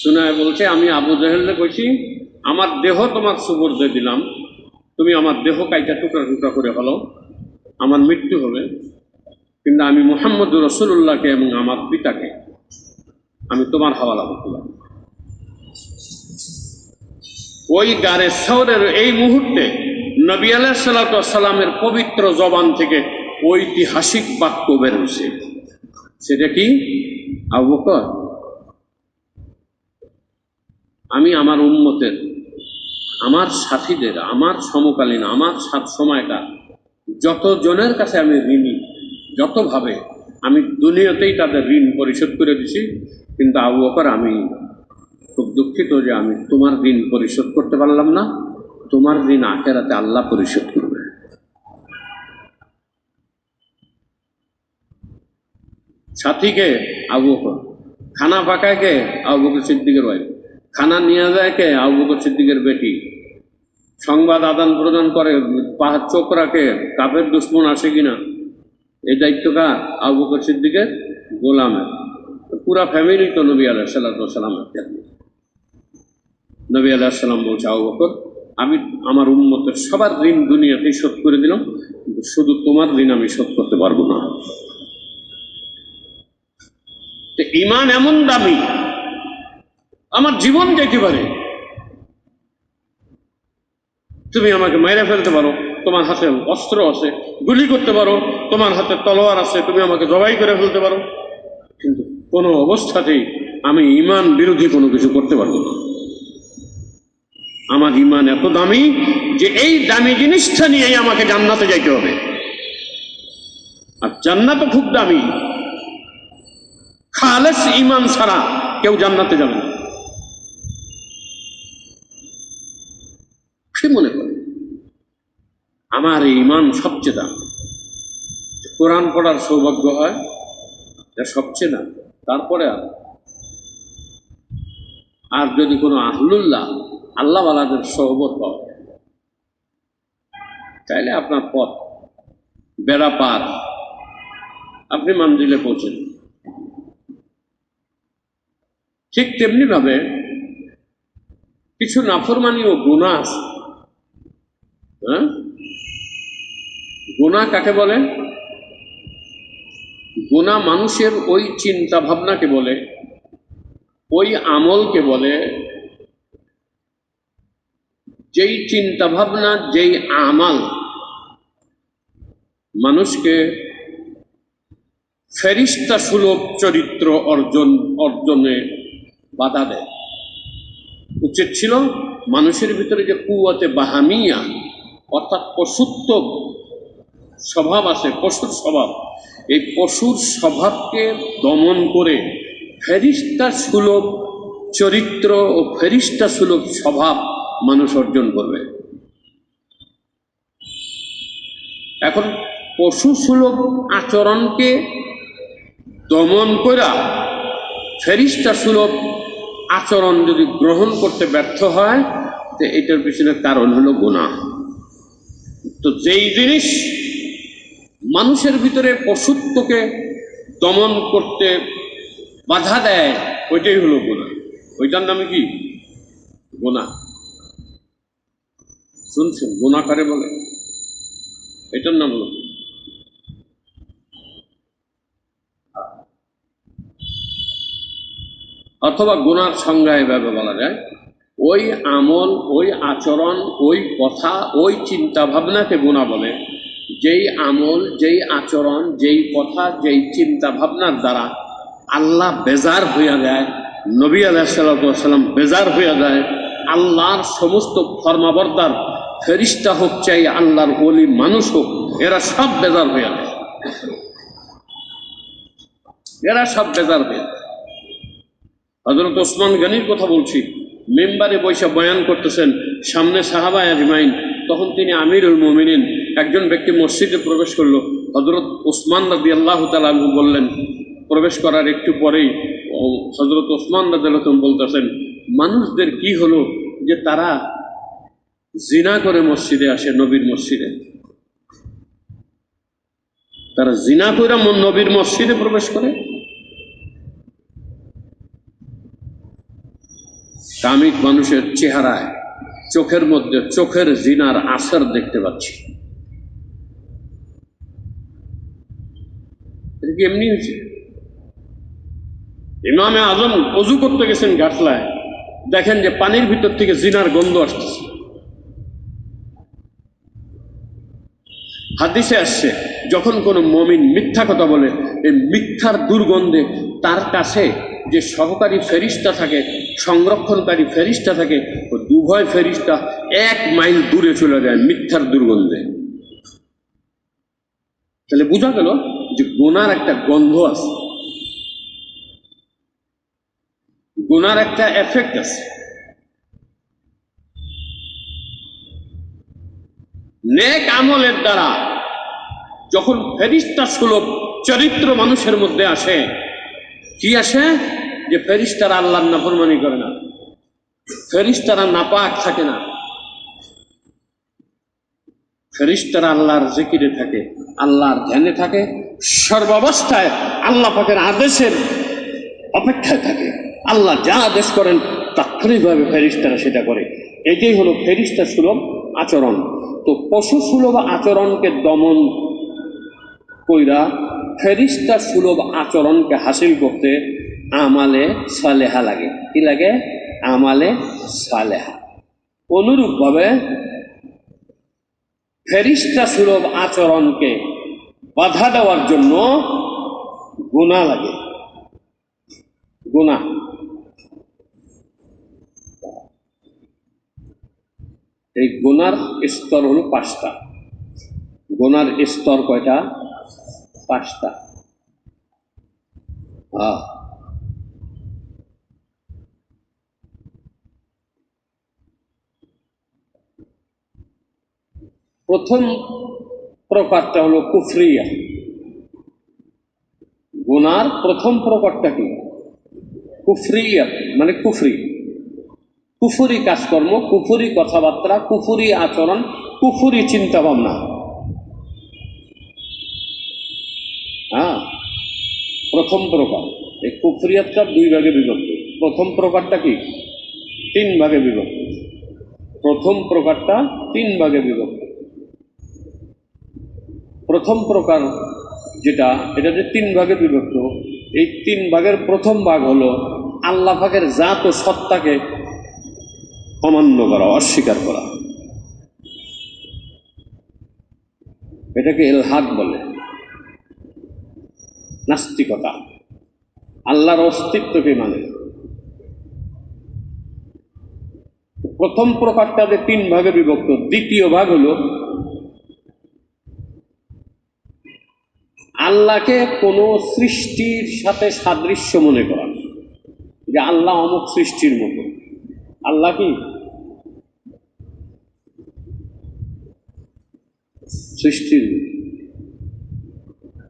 Speaker 1: শোনায় বলছে, আমি আবু জেহেলকে কইছি আমার দেহ তোমার সুবর্দে দিলাম, তুমি আমার দেহ কাইটা টুকরা টুকরা করে হলো, আমার মৃত্যু হবে, কিন্তু আমি মুহাম্মদ রাসূলুল্লাহকে এবং আমার পিতাকে আমি তোমার হাওয়ালা করতে পারি। ওই গারে সওরের এই মুহূর্তে নবী আলাইহিস সালাতু ওয়াস সালামের পবিত্র জবান থেকে ঐতিহাসিক বাক্য বের হয়েছে। সেটা কি? আবু বকর, আমি আমার উম্মতের, আমার সাথীদের, আমার সমকালীন, আমার সময়কার যত জনের কাছে আমি ঋণী, যতভাবে আমি দুনিয়াতেই তাদের ঋণ পরিশোধ করে দিছি, কিন্তু আবু বকর আমি খুব দুঃখিত যে আমি তোমার ঋণ পরিশোধ করতে পারলাম না। তোমার ঋণ আখিরাতে আল্লাহ পরিশোধ করবে। সাথীকে আবু বকর, খানা পাকায় কে? আবু বকর সিদ্দিকের ওয়াইফ। খানা নিয়ে যায় কে? আবু বকর সিদ্দিকের বেটি। সংবাদ আদান প্রদান করে, পাহাড় চোখ রাখে কাফের দুশ্মন আসে কিনা, এই দায়িত্ব কার? আবু বকর সিদ্দিকের গোলামের। পুরা ফ্যামিলি তো নবী আলাইহিস সালাতু ওয়াস সালামের। নবী আলাইহিস সালাম বলছে, আবু বকর, আমি আমার উম্মতের সবার ঋণ দুনিয়াতেই শোধ করে দিলাম, কিন্তু শুধু তোমার ঋণ আমি শোধ করতে পারবো না। ঈমান এমন দামি, আমার জীবন যেতে পারে, তুমি আমাকে মেরে ফেলতে পারো, তোমার হাতে অস্ত্র আছে, গুলি করতে পারো, তোমার হাতে তলোয়ার আছে, তুমি আমাকে জবাই করে ফেলতে পারো, কিন্তু কোনো অবস্থাতেই আমি ঈমান বিরোধী কোনো কিছু করতে পারবো না। আমার ঈমান এত দামি যে এই দামি জিনিসটা নিয়েই আমাকে জান্নাতে যাইতে হবে। আর জান্নাত খুব দামি, খালেস ঈমান ছাড়া কেউ জান্নাতে যাবে না। সে মনে করে আমার এই ঈমান সবচেয়ে দাম। কোরআন পড়ার সৌভাগ্য হয়, এটা সবচেয়ে দাম। তারপরে আর যদি কোনো আহলুল্লাহ আল্লাহওয়ালাদের সহবত হয়, তাইলে আপনার পথ বেড়া পার, আপনি মঞ্জিলে পৌঁছেন। ঠিক তেমনি ভাবে কিছু নাফরমানি ও গুনাহ আছে। গুনাহ কাকে বলে? গুনাহ মানুষের ওই চিন্তা ভাবনাকে বলে, ওই আমলকে বলে, যেই চিন্তা ভাবনা, যেই আমাল মানুষকে ফেরিস্তা সুলভ চরিত্র অর্জনে বাধা দেয়। উচিত ছিল মানুষের ভিতরে যে কুওয়াতে বাহামিয়া, অর্থাৎ পশুত্ব স্বভাব আছে, পশুর স্বভাব, এই পশুর স্বভাবকে দমন করে ফেরিস্তা সুলভ চরিত্র ও ফেরিস্তা সুলভ স্বভাব মানুষ অর্জন করবে। এখন পশু সুলভ আচরণকে দমন করা ফেরিস্তা সুলভ আচরণ যদি গ্রহণ করতে ব্যর্থ হয়, তো এটার পিছনে কারণ হলো গুনাহ। তো যেই জিনিস মানুষের ভিতরে পশুত্বকে দমন করতে বাধা দেয়, ওইটাই হলো গুনাহ। ওইটার নামে কি? গুনাহ। শুনছেন গুনাহ কারে বলে? এটার নাম হলো। অথবা গুনার সংজ্ঞা এভাবে বলা যায়, ওই আমল, ওই আচরণ, ওই কথা, ওই চিন্তা ভাবনাকে গুনাহ বলে, যেই আমল, যেই আচরণ, যেই কথা, যেই চিন্তা ভাবনার দ্বারা আল্লাহ বেজার হইয়া যায়, নবী আলাইহিস সালাম বেজার হইয়া যায়, আল্লাহর সমস্ত ফরমাবরদার ফেরিস্তা হোক চাই আল্লাহর ওলি মানুষ হোক, এরা সব বেজার হইয়া যায়, এরা সব বেজার হইয়া যায়। হযরত ওসমান গনির কথা বলছি, মেম্বারে বৈশা বয়ান করতেছেন, সামনে সাহাবা আজমাইন, তখন তিনি আমিরুল মুমিনিন। একজন ব্যক্তি মসজিদে প্রবেশ করলো, হযরত ওসমান রাদিয়াল্লাহু তাআলা আনহু বললেন, প্রবেশ করার একটু পরেই হযরত ওসমান রাদিয়াল্লাহু তাআলা বলতেছেন, মানুষদের কি হলো যে তারা জিনা করে মসজিদে আসে, নবীর মসজিদে, তারা জিনা করে নবীর মসজিদে প্রবেশ করে। কামিক মানুষের চেহারায়, চোখের মধ্যে চোখের জিনার আসর দেখতে পাচ্ছি। এটা কি এমনি হয়েছে? ইমামে আজম ওযু করতে গেছেন ঘাটলায়, দেখেন যে পানির ভিতর থেকে জিনার গন্ধ আসতেছে। হাদিসে আসছে, যখন কোনো মুমিন মিথ্যা কথা বলে, এই মিথ্যার দুর্গন্ধে তার কাছে যে সহকারী ফেরিস্তা থাকে, সংরক্ষণকারী ফেরিস্তা থাকে, ও উভয় ফেরিস্তা 1 মাইল দূরে চলে যায় মিথ্যার দুর্গন্ধে। তাহলে বোঝা গেল যে গুনার একটা গন্ধ আছে, গুনার একটা এফেক্ট আছে। নেক আমলের দ্বারা যখন ফেরিস্তা সুলভ চরিত্র মানুষের মধ্যে আসে, কি আসে? যে ফেরিস্তারা আল্লাহর নাফরমানি করে না, ফেরিস্তারা নাপাক থাকে না, ফেরিস্তারা আল্লাহর জিকিরে থাকে, আল্লাহর ধ্যানে থাকে, সর্বাবস্থায় আল্লাহ পাকের আদেশের অপেক্ষায় থাকে। আল্লাহ যা আদেশ করেন তাৎক্ষণিকভাবে ফেরিস্তারা সেটা করে। এটাই হলো ফেরিস্তা সুলভ আচরণ। তো পশু সুলভ আচরণকে দমন কইরা ফেরিস্তা সুলভ আচরণকে হাসিল করতে আমালে সালেহা লাগে। কি লাগে? আমালে সালেহা। অনুরূপভাবে ফেরেশতা সুলভ আচরণকে বাধা দেওয়ার জন্য গুনাহ লাগে। গুনাহ, এই গুনার স্তর হলো 5টা। গুনার স্তর কয়টা? 5টা। প্রথম প্রকারটা হলো কুফরিয়া। গুনার প্রথম প্রকারটা কি? কুফরিয়া, মানে কুফরি, কুফরি কাজকর্ম, কুফরি কথাবার্তা, কুফরি আচরণ, কুফরি চিন্তা ভাবনা। প্রথম প্রকার। এই কুফরিয়াতটা 2 ভাগে বিভক্ত। প্রথম প্রকারটা কি? 3 ভাগে বিভক্ত। প্রথম প্রকারটা 3 ভাগে বিভক্ত। প্রথম প্রকার যেটা, এটা যে 3 ভাগে বিভক্ত, এই 3 ভাগের প্রথম ভাগ হলো আল্লাহ পাকের জাত ও সত্তাকে অমান্য করা, অস্বীকার করা। এটাকে ইলহাদ বলে, নাস্তিকতা। আল্লাহর অস্তিত্বকে মানে। প্রথম প্রকারটা যে 3 ভাগে বিভক্ত। দ্বিতীয় ভাগ হলো আল্লাহকে কোনো সৃষ্টির সাথে সাদৃশ্য মনে করা, যে আল্লাহ অমুক সৃষ্টির মতো। আল্লাহ কি সৃষ্টির?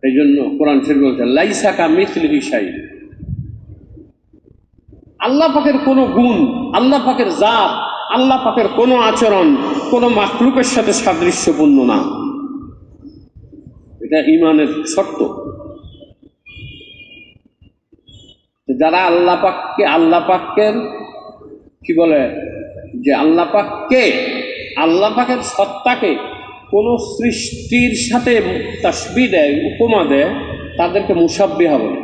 Speaker 1: এই জন্য কোরআন শরীফ বলছে লাইসা কামিসলিহি শাই। আল্লাহ পাকের কোনো গুণ, আল্লাহ পাকের জাত, আল্লাহ পাকের কোনো আচরণ কোনো মাখলুকের সাথে সাদৃশ্যপূর্ণ না। এটা ঈমানের শর্ত। যারা আল্লাহ পাকের কি বলে, যে আল্লাহ পাককে, আল্লাহ পাকের সত্তাকে কোনো সৃষ্টির সাথে তাসবিহ দেয়, উপমা দেয়, তাদেরকে মুসাব্বিহা বলে।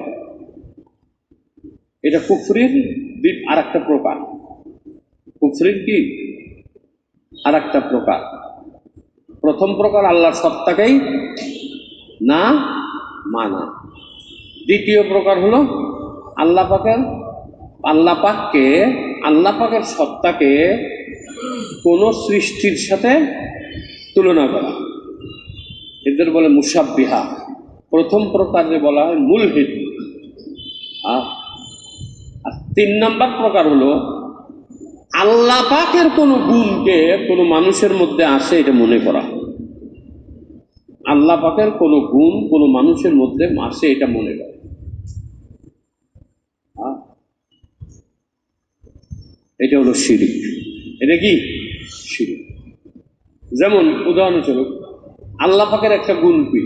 Speaker 1: এটা কুফরির আর একটা প্রকার। কুফরির কি আর একটা প্রকার। প্রথম প্রকার আল্লাহর সত্তাকেই না মানা। দ্বিতীয় প্রকার হলো আল্লাহ পাকের সত্তাকে কোনো সৃষ্টির সাথে তুলনা করা, এদের বলে মুসাব্বিহা। প্রথম প্রকারে বলা হয় মুলহিদ। আর 3 নম্বর প্রকার হলো আল্লাহ পাকের কোনো গুণকে কোনো মানুষের মধ্যে আসে এটা মনে করা। আল্লাহ পাকের কোনো গুণ কোনো মানুষের মধ্যে আসে এটা মনে করা। এটা হলো শিরিক। এটা কি শিরিক? যেমন উদাহরণস্বরূপ আল্লাহ পাকের একটা গুণ কি,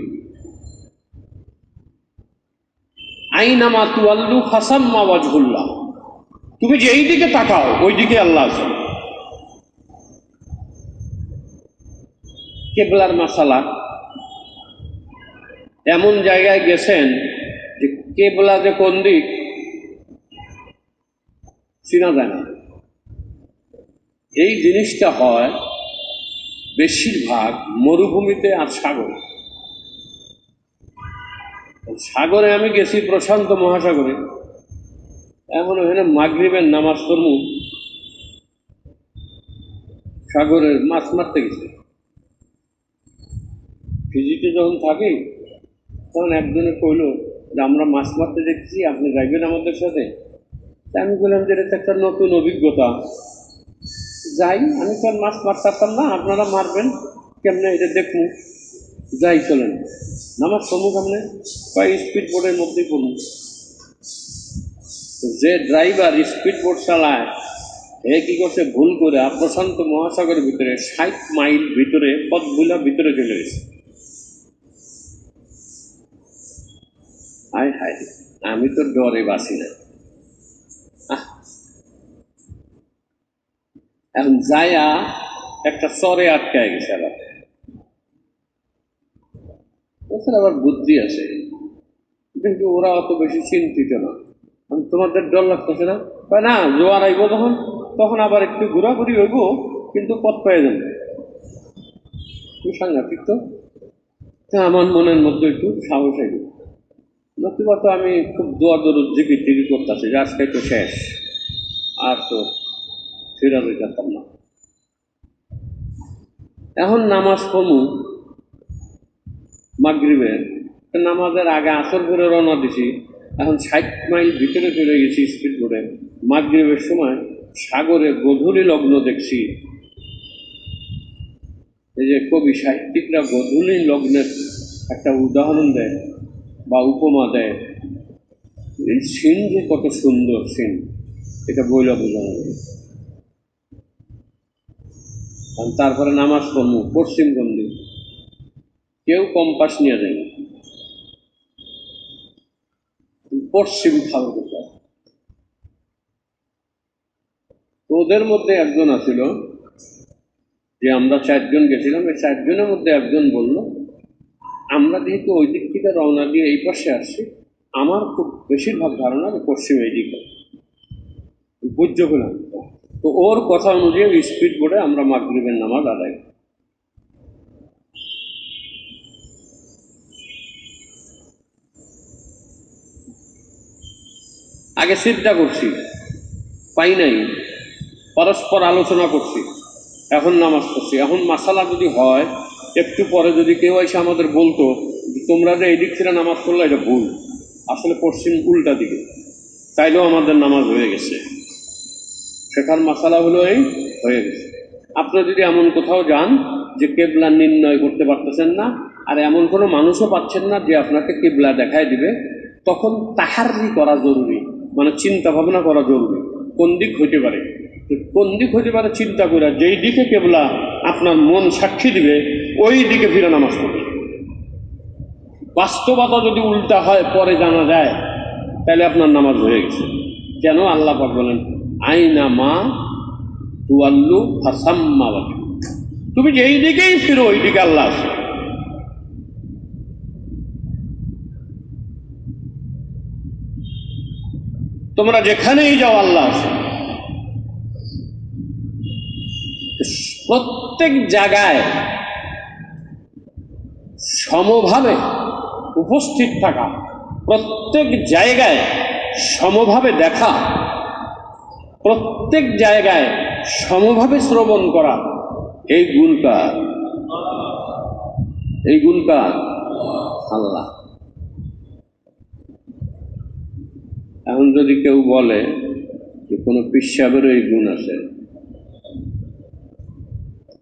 Speaker 1: আইনামা তুয়াল্লু ফাসাম্মা ওয়াজহুল্লাহ। তুমি যেই দিকে তাকাও ওই দিকে আল্লাহ আছে। কেবলার মাসালা, এমন জায়গায় গেছেন যে কেবলা যে কোন দিক চিনা যায় না। এই জিনিসটা হয় বেশিরভাগ মরুভূমিতে আর সাগরে। সাগরে আমি গেছি, প্রশান্ত মহাসাগরে, এমন ওখানে মাগরিবের নামাজ পড়মু, সাগরের মাছ মারতে গেছে। ফিজিতে যখন থাকি তখন একজনে কইল যে আমরা মাছ মারতে দেখছি, আপনি যাইবেন আমাদের সাথে? আমি বললাম যে এটা তো একটা নতুন অভিজ্ঞতা, যাই। আমি তো আর মাছ মারতাম না, আপনারা মারবেন কেমনে এটা দেখুন, যাই চলেন। নামাজ পড়ুক কেমনে? কয় স্পিড বোর্ডের মধ্যেই পড়ুন। যে ড্রাইভার স্পিড বোট চালায় এ কি করছে, ভুল করে প্রশান্ত মহাসাগরের ভিতরে 60 মাইল ভিতরে পথগুলা ভিতরে চলে গেছে। হায় হায়, আমি তো ডরে বাঁচি না। এখন যায়া একটা চরে আটকায় গেছে। আবার বুদ্ধি আছে, কিন্তু ওরা অত বেশি চিন্তিত না। তোমাদের ডর লাগতেছে না? না, জোয়ার আইব তখন আবার একটু ঘোরাঘুরি হইব, কিন্তু পথ পেয়ে যাবে। খুব সাংঘাতিক তো। আমার মনের মধ্যে একটু সাহস এল, নতুবা তো আমি খুব দোয়া দরুদ জিকির টিকির করতেছি যে আজকে তো শেষ, আর তো ফিরা যেতাম না। এখন নামাজ পড়মু মাগরিবের, নামাজের আগে আসর করে রওনা দিছি, এখন 60 মাইল ভিতরে চলে গেছি স্পিড বোর্ডে। মাগরিবের সময় সাগরে গধূলি লগ্ন দেখছি। এই যে কবি সাহিত্যিকরা গধূলি লগ্নের একটা উদাহরণ দেয় বা উপমা দেয়, এই সিন যে কত সুন্দর সিন, এটা বইলা বোঝানো যায়। তারপরে নামাজ পড়মু পশ্চিম গন্ডি, কেউ কম্পাস নিয়ে যায় পশ্চিম খাবার কোথায়। ওদের মধ্যে একজন আছিল, যে আমরা 4 জন গেছিলাম, এই 4 জনের মধ্যে একজন বলল, আমরা যেহেতু ওই দিক থেকে রওনা দিয়ে এই পাশে আসছি, আমার খুব বেশিরভাগ ধারণা যে পশ্চিম এই দিকে বুঝতে পেলাম। তো ওর কথা অনুযায়ী স্পিড বোর্ডে আমরা মাগরিবের নামাজ আদায়। আগে চিন্তা করছি, পাই নাই, পরস্পর আলোচনা করছি, এখন নামাজ পড়ছি। এখন মাসালা যদি হয়, একটু পরে যদি কেউ এসে আমাদের বলতো তোমরা যে এই দিক থেকে নামাজ পড়লে এটা ভুল, আসলে পশ্চিম উল্টা দিকে, তাইলেও আমাদের নামাজ হয়ে গেছে। শেখার মাসালা হলো এই হয়ে গেছে। আপনি যদি এমন কোথাও যান যে কেবলা নির্ণয় করতে পারতেছেন না, আর এমন কোনো মানুষও পাচ্ছেন না যে আপনাকে কেবলা দেখায় দিবে, তখন তাহারি করা জরুরি, মানে চিন্তা ভাবনা করা জরুরি কোন দিক হইতে পারে। কোন দিক হইতে পারে চিন্তা করে যেই দিকে কেবলা আপনার মন সাক্ষী দিবে ওই দিকে ফিরে নামাজ পড়বে। বাস্তবতা যদি উল্টা হয় পরে জানা যায়, তাহলে আপনার নামাজ হয়ে গেছে। কেন? আল্লাহ পাক বলেন আইনা মা তুয়াল্লু ফাসাম্মা ওয়াজহু, তুমি যেই দিকেই ফিরো ওই দিকে আল্লাহ আছে। তোমরা যেখানেই যাও আল্লাহ আছে। প্রত্যেক জায়গায় সমভাবে উপস্থিত থাকা, প্রত্যেক জায়গায় সমভাবে দেখা, প্রত্যেক জায়গায় সমভাবে শ্রবণ করা, এই গুণ কার? এই গুণ কার? আল্লাহ। এখন যদি কেউ বলে যে কোনো পীর সাহেবেরও এই গুণ আছে,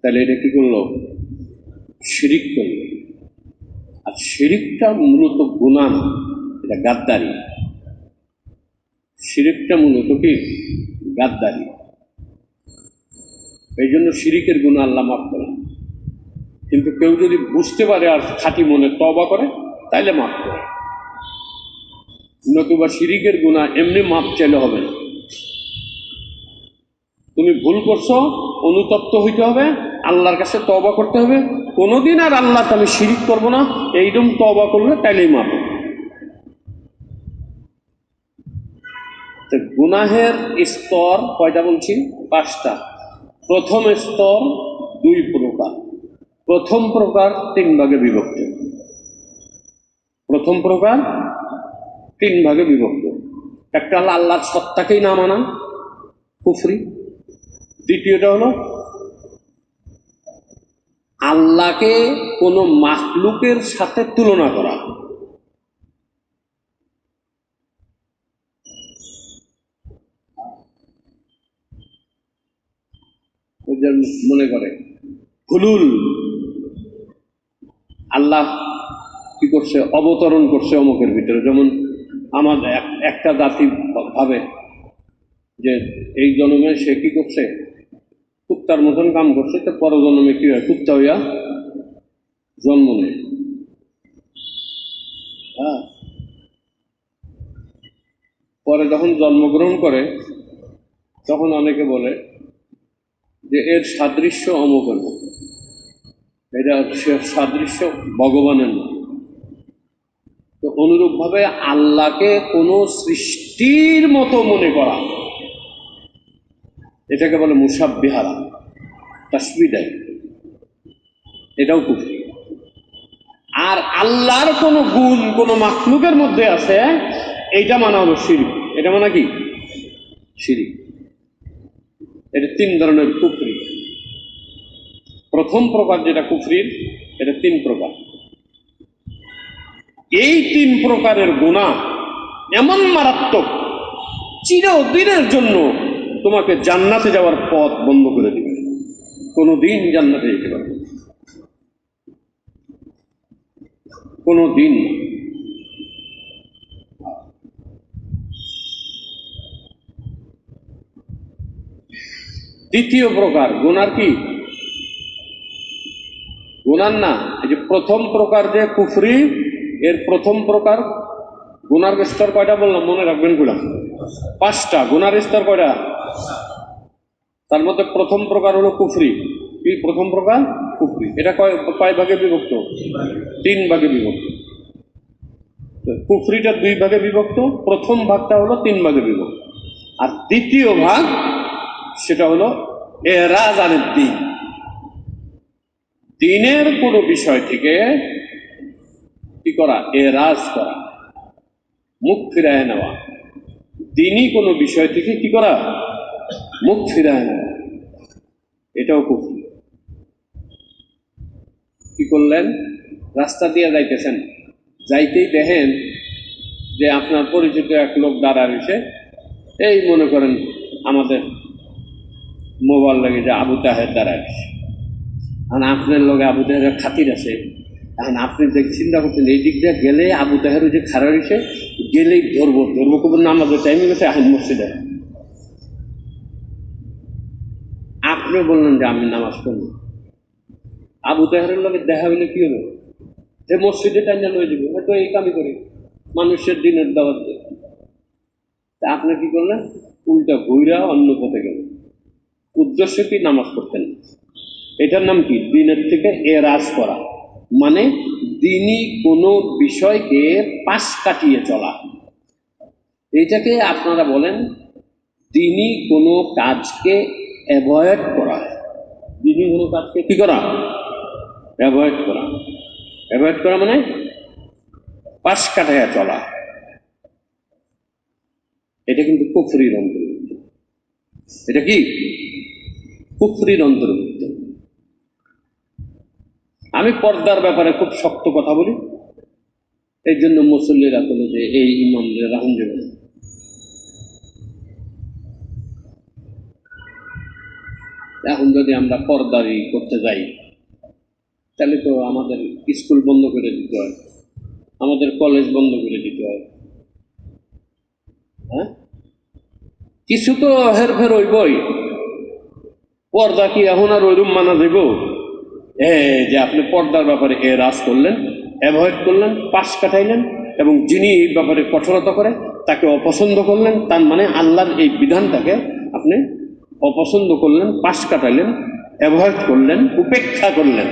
Speaker 1: তাহলে এটা কি করলো? শিরিক করলো। আর শিরিকটা মূলত গুনাহ না, এটা গাদ্দারি। শিরিকটা মূলত কি? গাদ্দারি। এই জন্য শিরিকের গুনাহ আল্লাহ মাফ করেন। কিন্তু কেউ যদি বুঝতে পারে আর খাঁটি মনে তওবা করে, তাইলে মাফ করে। নতুবা শিরিকের গুনাহ এমনি মাফ চাইলে হবে না। তুমি ভুল করছো, অনুতপ্ত হইতে হবে, আল্লাহর কাছে তওবা করতে হবে, কোনোদিন আর আল্লাহকে আমি শিরিক করবো না, এইরকম তওবা করলে তাইলেই মাফ হবে। গুনাহের স্তর কয়টা বলছি? 5টা। প্রথম স্তর 2 প্রকার। প্রথম প্রকার 3 ভাগে বিভক্ত। প্রথম প্রকার 3 ভাগে বিভক্ত। একটা হলো আল্লাহর সত্তাকেই না মানা, কুফরি। দ্বিতীয়টা হলো আল্লাহকে কোনো মাখলুকের সাথে তুলনা করা। মনে করে হুলুল, আল্লাহ কি করছে? অবতরণ করছে অমুকের ভিতরে। যেমন আমাদের একটা জাতি ভাবে যে এই জন্মে সে কি করছে? কুত্তার মতন কাম করছে, তো পর জন্মে কি হয়? কুত্তা হইয়া জন্ম নেয়। হ্যাঁ, পরে যখন জন্মগ্রহণ করে তখন অনেকে বলে যে এর সাদৃশ্য অমুকের মতো, এটা সাদৃশ্য ভগবানের মতো। তো অনুরূপভাবে আল্লাহকে কোনো সৃষ্টির মতো মনে করা, এটাকে বলে মুসাব্বিহারা, তাসবিহ দেয়। এটাও কুফরি। আর আল্লাহর কোনো গুণ কোনো মাখলুকের মধ্যে আছে, এইটা মানা হলো শিরক। এটা মানা কি? শিরক। এটা 3 ধরনের কুফরি। প্রথম প্রকার যেটা কুফরির, এটা 3 প্রকার। এই 3 প্রকারের গুনাহ এমন মারাত্মক, চিরদিনের জন্য তোমাকে জান্নাতে যাওয়ার পথ বন্ধ করে দিবে। কোনোদিন জান্নাতে যেতে পারবে না, কোনোদিন। দ্বিতীয় প্রকার গুনার কি? গুনার না, এই যে প্রথম প্রকার যে কুফরি, এর প্রথম প্রকার গুনার স্তর কয়টা বললাম মনে রাখবেন? গুলাম 5টা। গুনার স্তর কয়টা? তার মধ্যে প্রথম প্রকার হলো কুফরি। কি প্রথম প্রকার? কুফরি। এটা কয় ভাগে বিভক্ত? 3 ভাগে বিভক্ত। কুফরিটা 2 ভাগে বিভক্ত। প্রথম ভাগটা হলো 3 ভাগে বিভক্ত, আর দ্বিতীয় ভাগ সেটা হলো এরাজ আনিদ দ্বীন। দ্বীনের কোনো বিষয় থেকে কি করা? এরাজ করা, মুখ ফিরায় নেওয়া। দ্বীনি কোনো বিষয় থেকে কি করা? মুখ ফিরায় নেওয়া। এটাও কুফরি। কি করলেন? রাস্তা দিয়ে যাইতেছেন, যাইতেই দেখেন যে আপনার পরিচিত এক লোক দাঁড়া রয়েছে, এই মনে করেন আমাদের মোবাইল লাগে যে আবু তাহের দাঁড়া রয়েছে, আর আপনার লগে আবু তাহের খাতির আছে। এখন আপনি চিন্তা করছেন এই দিক দিয়ে গেলে আবু তাহের যে খারাপ রয়েছে, গেলেই ধরবো কবর নামাজের টাইমে গেছে, আহেন মসজিদে। আপনি বললেন যে আমি নামাজ পড়ব। আবু তাহেরের লগে দেখা হইলে কি হলো? যে মসজিদে টাইনা লয়ে যাবে, হয়তো এই কামই করে মানুষের দিনের দাওয়াত দেয়। তা আপনি কি করলেন? উল্টা ঘুরা অন্য পথে গেলেন। উদ্দেশ্য কি? নামাজ পড়তেন। এটার নাম কি? দিনের থেকে এরাজ করা, মানে দিনই কোনো বিষয়কে পাশ কাটিয়ে চলা। এইটাকে আপনারা বলেন দিনই কোনো কাজকে অ্যাভয়েড করা। দিনই কোনো কাজকে কি করা? অ্যাভয়েড করা। অ্যাভয়েড করা মানে পাশ কাটাইয়া চলা। এটা কিন্তু কুফরির অন্তর্ভুক্ত। এটা কি? কুফরির অন্তর্ভুক্ত। আমি পর্দার ব্যাপারে খুব শক্ত কথা বলি, এই জন্য মুসল্লিরা বলে যে এই ইমামদের রাহুল যাবে। এখন যদি আমরা পর্দারি করতে যাই, তাহলে তো আমাদের স্কুল বন্ধ করে দিতে হয়, আমাদের কলেজ বন্ধ করে দিতে হয়। হ্যাঁ, কিছু তো হেরফের হইবই। পর্দা কি এখন আর ওইরূপ মানা দেব? যে আপনি পর্দার ব্যাপারে এরাজ করলেন, অ্যাভয়েড করলেন, পাশ কাটাইলেন, এবং যিনি এই ব্যাপারে কঠোরতা করে তাকে অপছন্দ করলেন, তার মানে আল্লাহর এই বিধানটাকে আপনি অপছন্দ করলেন, পাশ কাটাইলেন, অ্যাভয়েড করলেন, উপেক্ষা করলেন।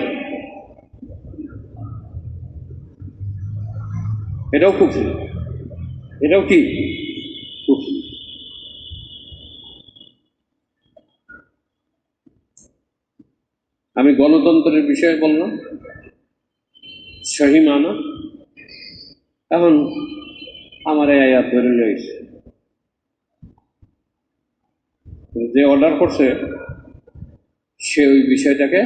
Speaker 1: এটাও কুফরি। এটাও কি? কুফরি। আমি গণতন্ত্রের বিষয়ে বললাম, সহি মানা। এখন আমার এই আয়াত ধরে রয়েছে, যে অর্ডার করছে সে ওই বিষয়টাকে,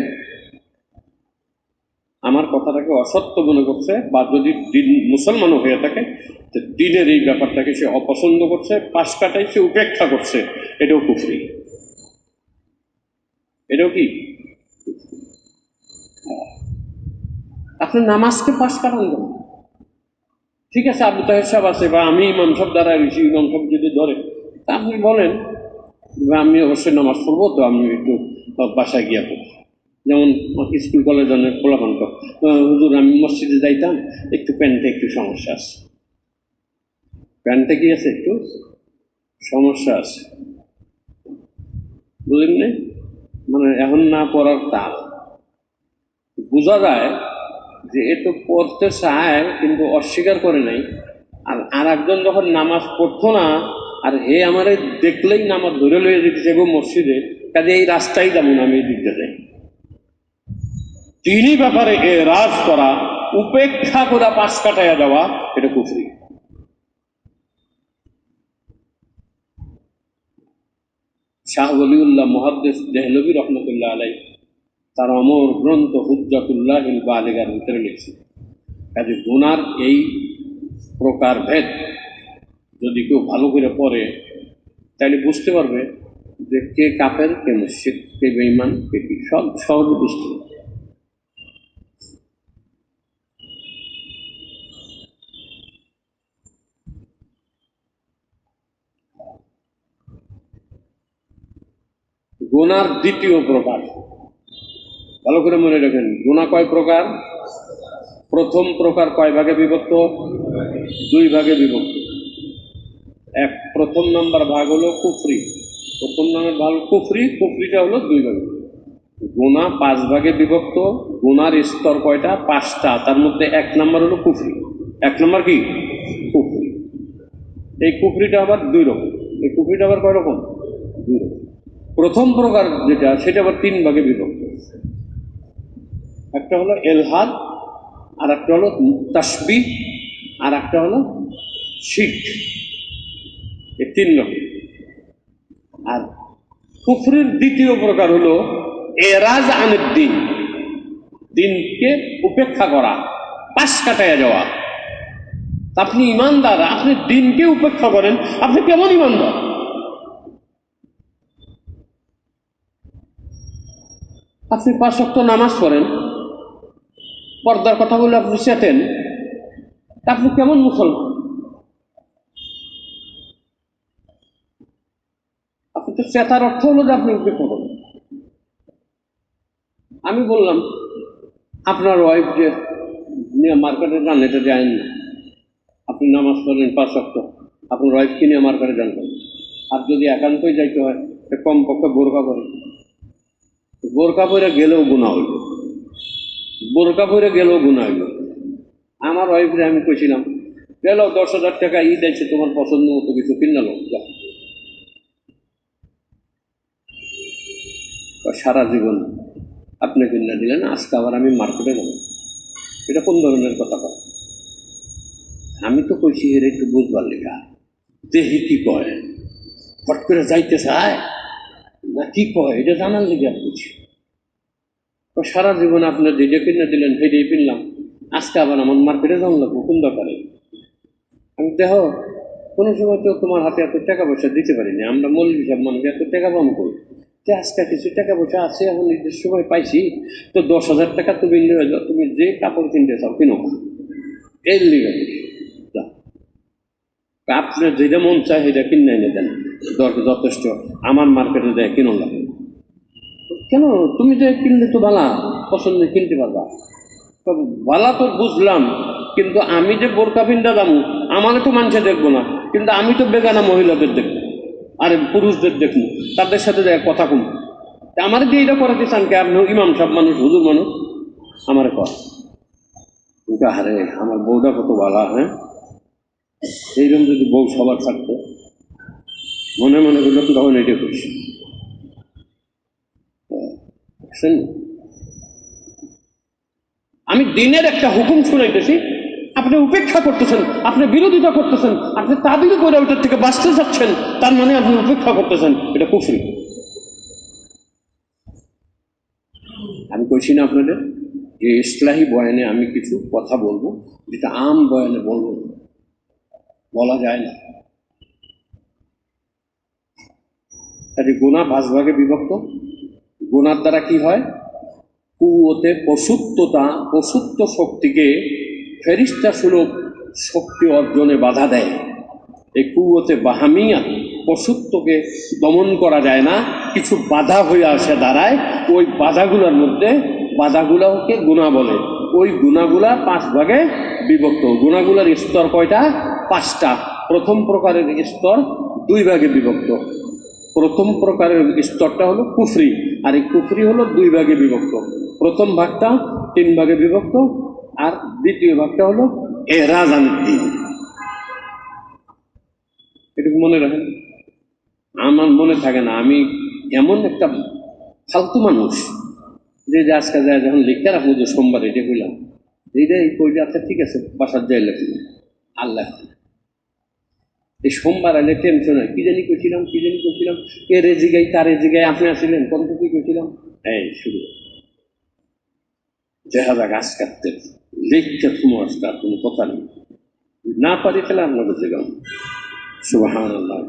Speaker 1: আমার কথাটাকে অসত্য মনে করছে, বা যদি মুসলমানও হয়ে থাকে, দিনের এই ব্যাপারটাকে সে অপছন্দ করছে, পাশ কাটাইছে, উপেক্ষা করছে, এটাও কুফরি। এটাও কি? আপনি নামাজকে পাশ কাটান কেন? ঠিক আছে, আবু তাহের সাহেব আছে, বা আমি ইমাম সাহেব দ্বারা রয়েছি, ইমাম সাহেব যদি ধরে, তা আপনি বলেন আমি অবশ্যই নামাজ পড়বো, তো আমি একটু বাসায় গিয়া পড়ি। যেমন স্কুল কলেজ অনেক খোলাপান কর, হুজুর আমি মসজিদে যাইতাম, একটু প্যান্টে একটু সমস্যা আছে। প্যান্টে কি আছে? একটু সমস্যা আছে, বুঝলেন না? মানে এখন না পড়ার তাল। বোঝা যায় যে এ তো পড়তে চায় কিন্তু অস্বীকার করে নাই। আর একজন যখন নামাজ পড়তো না, আর হে আমার দেখলেই নামাজ ধরে লইয়া যেতে চাইব মসজিদে, কাজে এই রাস্তায় যাবো না, আমি এই দিকটা যাই। তিনই ব্যাপারে এরাজ করা, উপেক্ষা করে পাশ কাটাইয়া দেওয়া, এটা কুফরি। শাহ ওলিউল্লাহ মুহাদ্দিস দেহলভী রহমতুল্লাহ আলাই তার অমর গ্রন্থ হুজ্জাতুল্লাহিল বালিগার ভিতরে লিখছে, কাজে গুনার এই প্রকার ভেদ যদি কেউ ভালো করে পড়ে তাহলে বুঝতে পারবে যে কে কাফের, কে মুশরিক, কে বেঈমান, কে কি, সব সহজে বুঝতে পারবে। গুনার দ্বিতীয় প্রকার, ভালো করে মনে রাখেন, গুনাহ কয় প্রকার? প্রথম প্রকার কয় ভাগে বিভক্ত? দুই ভাগে বিভক্ত। প্রথম নাম্বার ভাগ হলো কুফরি, প্রথম নাম্বার ভাগ কুফরি, কুফরিটা হলো দুই ভাগে। গুনাহ পাঁচ ভাগে বিভক্ত, গুনার স্তর কয়টা? পাঁচটা, তার মধ্যে এক নাম্বার হলো কুফরি। এক নাম্বার কি? কুফরি। এই কুফরিটা আবার দুই রকম। এই কুফরিটা আবার কয় রকম? দুই রকম। প্রথম প্রকার যেটা, সেটা আবার তিন ভাগে বিভক্ত। একটা হলো এলহাদ, আর একটা হলো তাসবিহ, আর একটা হলো শিরক। এই তিন রকম। আর কুফরির দ্বিতীয় প্রকার হলো এরাজ আনিদ দ্বীন, দিনকে উপেক্ষা করা, পাশ কাটাইয়া যাওয়া। আপনি ইমানদার, আপনি দিনকে উপেক্ষা করেন, আপনি কেমন ইমানদার? আপনি 5 ওয়াক্ত নামাজ পড়েন, পর্দার কথা বলে আপনি চেতেন, আপনি কেমন মুসলমান? আপনি তো চেতার অর্থ হলো যে আপনি উপেক্ষা করেন। আমি বললাম আপনার ওয়াইফ যে নিয়ে মার্কেটে যান, এটা যায়ন না, আপনি নামাজ পড়েন 5 ওয়াক্ত, আপনার ওয়াইফকে নিয়ে মার্কেটে যান। আর যদি একান্তই যাইতে হয়, কমপক্ষে বোরকা পরে, বোরকা পরে গেলেও গুনাহ হইল, বোরকা পরে গেলেও গুনাহ হইল। আমার ওয়াইফরে আমি কইছিলাম, গেল 10,000 টাকা ঈদ আছে, তোমার পছন্দ মতো কিছু কিনে লো, সারা জীবন আপনি কিনে দিলেন, আজকে আবার আমি মার্কেটে যাবো, এটা কোন ধরনের কথা? আমি তো কইছি এর একটু বুঝবার লেখা, দেহি কি কয়, হট করে যাইতে চায় না কি কয়, এটা জানার লেগে আমি বলছি। সারা জীবন আপনার যেটা কিনে দিলেন সেটাই কিনলাম, আজকে আবার আমার মার্কেটে যাওয়া লাগবো কোন দরকারে? আমি দেহ কোনো সময় তো তোমার হাতে এত টাকা পয়সা দিতে পারিনি, আমরা মৌলবি সব মানুষ এত টাকা পাম করি, যে আজকে কিছু টাকা পয়সা আছে, এখন নিজের সময় পাইছি, তো 10,000 টাকা তুমি নিয়ে যাও, তুমি যে কাপড় কিনতে চাও কিনো, এর লিগে আপনার যেটা মন চায় সেটা কিনে এনে দেন, দরকার যথেষ্ট, আমার মার্কেটে দেয় কিনো লাগে কেন? তুমি যে কিনলে তো ভালা পছন্দ কিনতে পারবা, ভালা তো বুঝলাম, কিন্তু আমি যে বোরকা পিন্ডা দামু, আমাকে তো মানুষে দেখবো না, কিন্তু আমি তো বেগানা মহিলাদের দেখবো, আর পুরুষদের দেখবো, তাদের সাথে কথা কম। আমার দিয়ে এটা করাতে চান কে? আপনি ইমাম সব মানুষ, হুজুর মানুষ, আমার কর। আরে আমার বউটা কত ভালো, হ্যাঁ, এইরকম যদি বউ সবার থাকতো, মনে মনে করলাম তখন এটা করছি। আমি দিনের একটা হুকুম শুনাইতেছি, আপনি উপেক্ষা করতেছেন, আপনি বিরোধিতা করতেছেন, আপনি তাবিল করে ওইটার থেকে বাঁচতে চাচ্ছেন, তার মানে আপনি উপেক্ষা করতেছেন, এটা কুফরি। আমি কইছি না আপনাদের যে ইসলাহি বয়ানে আমি কিছু কথা বলবো যেটা আম বয়ানে বলবো, বলা যায় না। কাজে গুনাহ 5 ভাগে বিভক্ত। গুনার দ্বারা কি হয়? কুওতে পশুত্বতা, পশুত্ব শক্তিকে ফেরিস্তা সুলভ শক্তি অর্জনে বাধা দেয়। এই কুওতে বাহামিয়া, পশুত্বকে দমন করা যায় না, কিছু বাধা হয়ে আসে দাঁড়ায়, ওই বাধাগুলোর মধ্যে, বাধাগুলোকে গুনাহ বলে। ওই গুনাহগুলা 5 ভাগে বিভক্ত। গুনাহগুলোর স্তর কয়টা? 5টা। প্রথম প্রকারের স্তর 2 ভাগে বিভক্ত। প্রথম প্রকারের স্তরটা হলো কুফরি, আর এই কুফরি হলো 2 ভাগে বিভক্ত। প্রথম ভাগটা 3 ভাগে বিভক্ত, আর দ্বিতীয় ভাগটা হলো এরাজ আনিদ দ্বীন। এটুকু মনে রাখেন, আমার মনে থাকে না, আমি এমন একটা ফালতু মানুষ যে আজকে যায় যখন লিখতে রাখবো যে সোমবার এটা কইলাম এইটাই কইলে আচ্ছা ঠিক আছে বাসার যাই লেখুন আল্লাহ এই সোমবার আইলে টেনশন হয় কি জানি করছিলাম এর জিগাই তার জিগাই আপনি আসিলেন কত কি করছিলাম এই শুরু চেহারা গাছ কাটতে লিখতে তোমার তার কোনো কথা নেই না পারি তাহলে আপনাদের জিগাম সুবহানাল্লাহ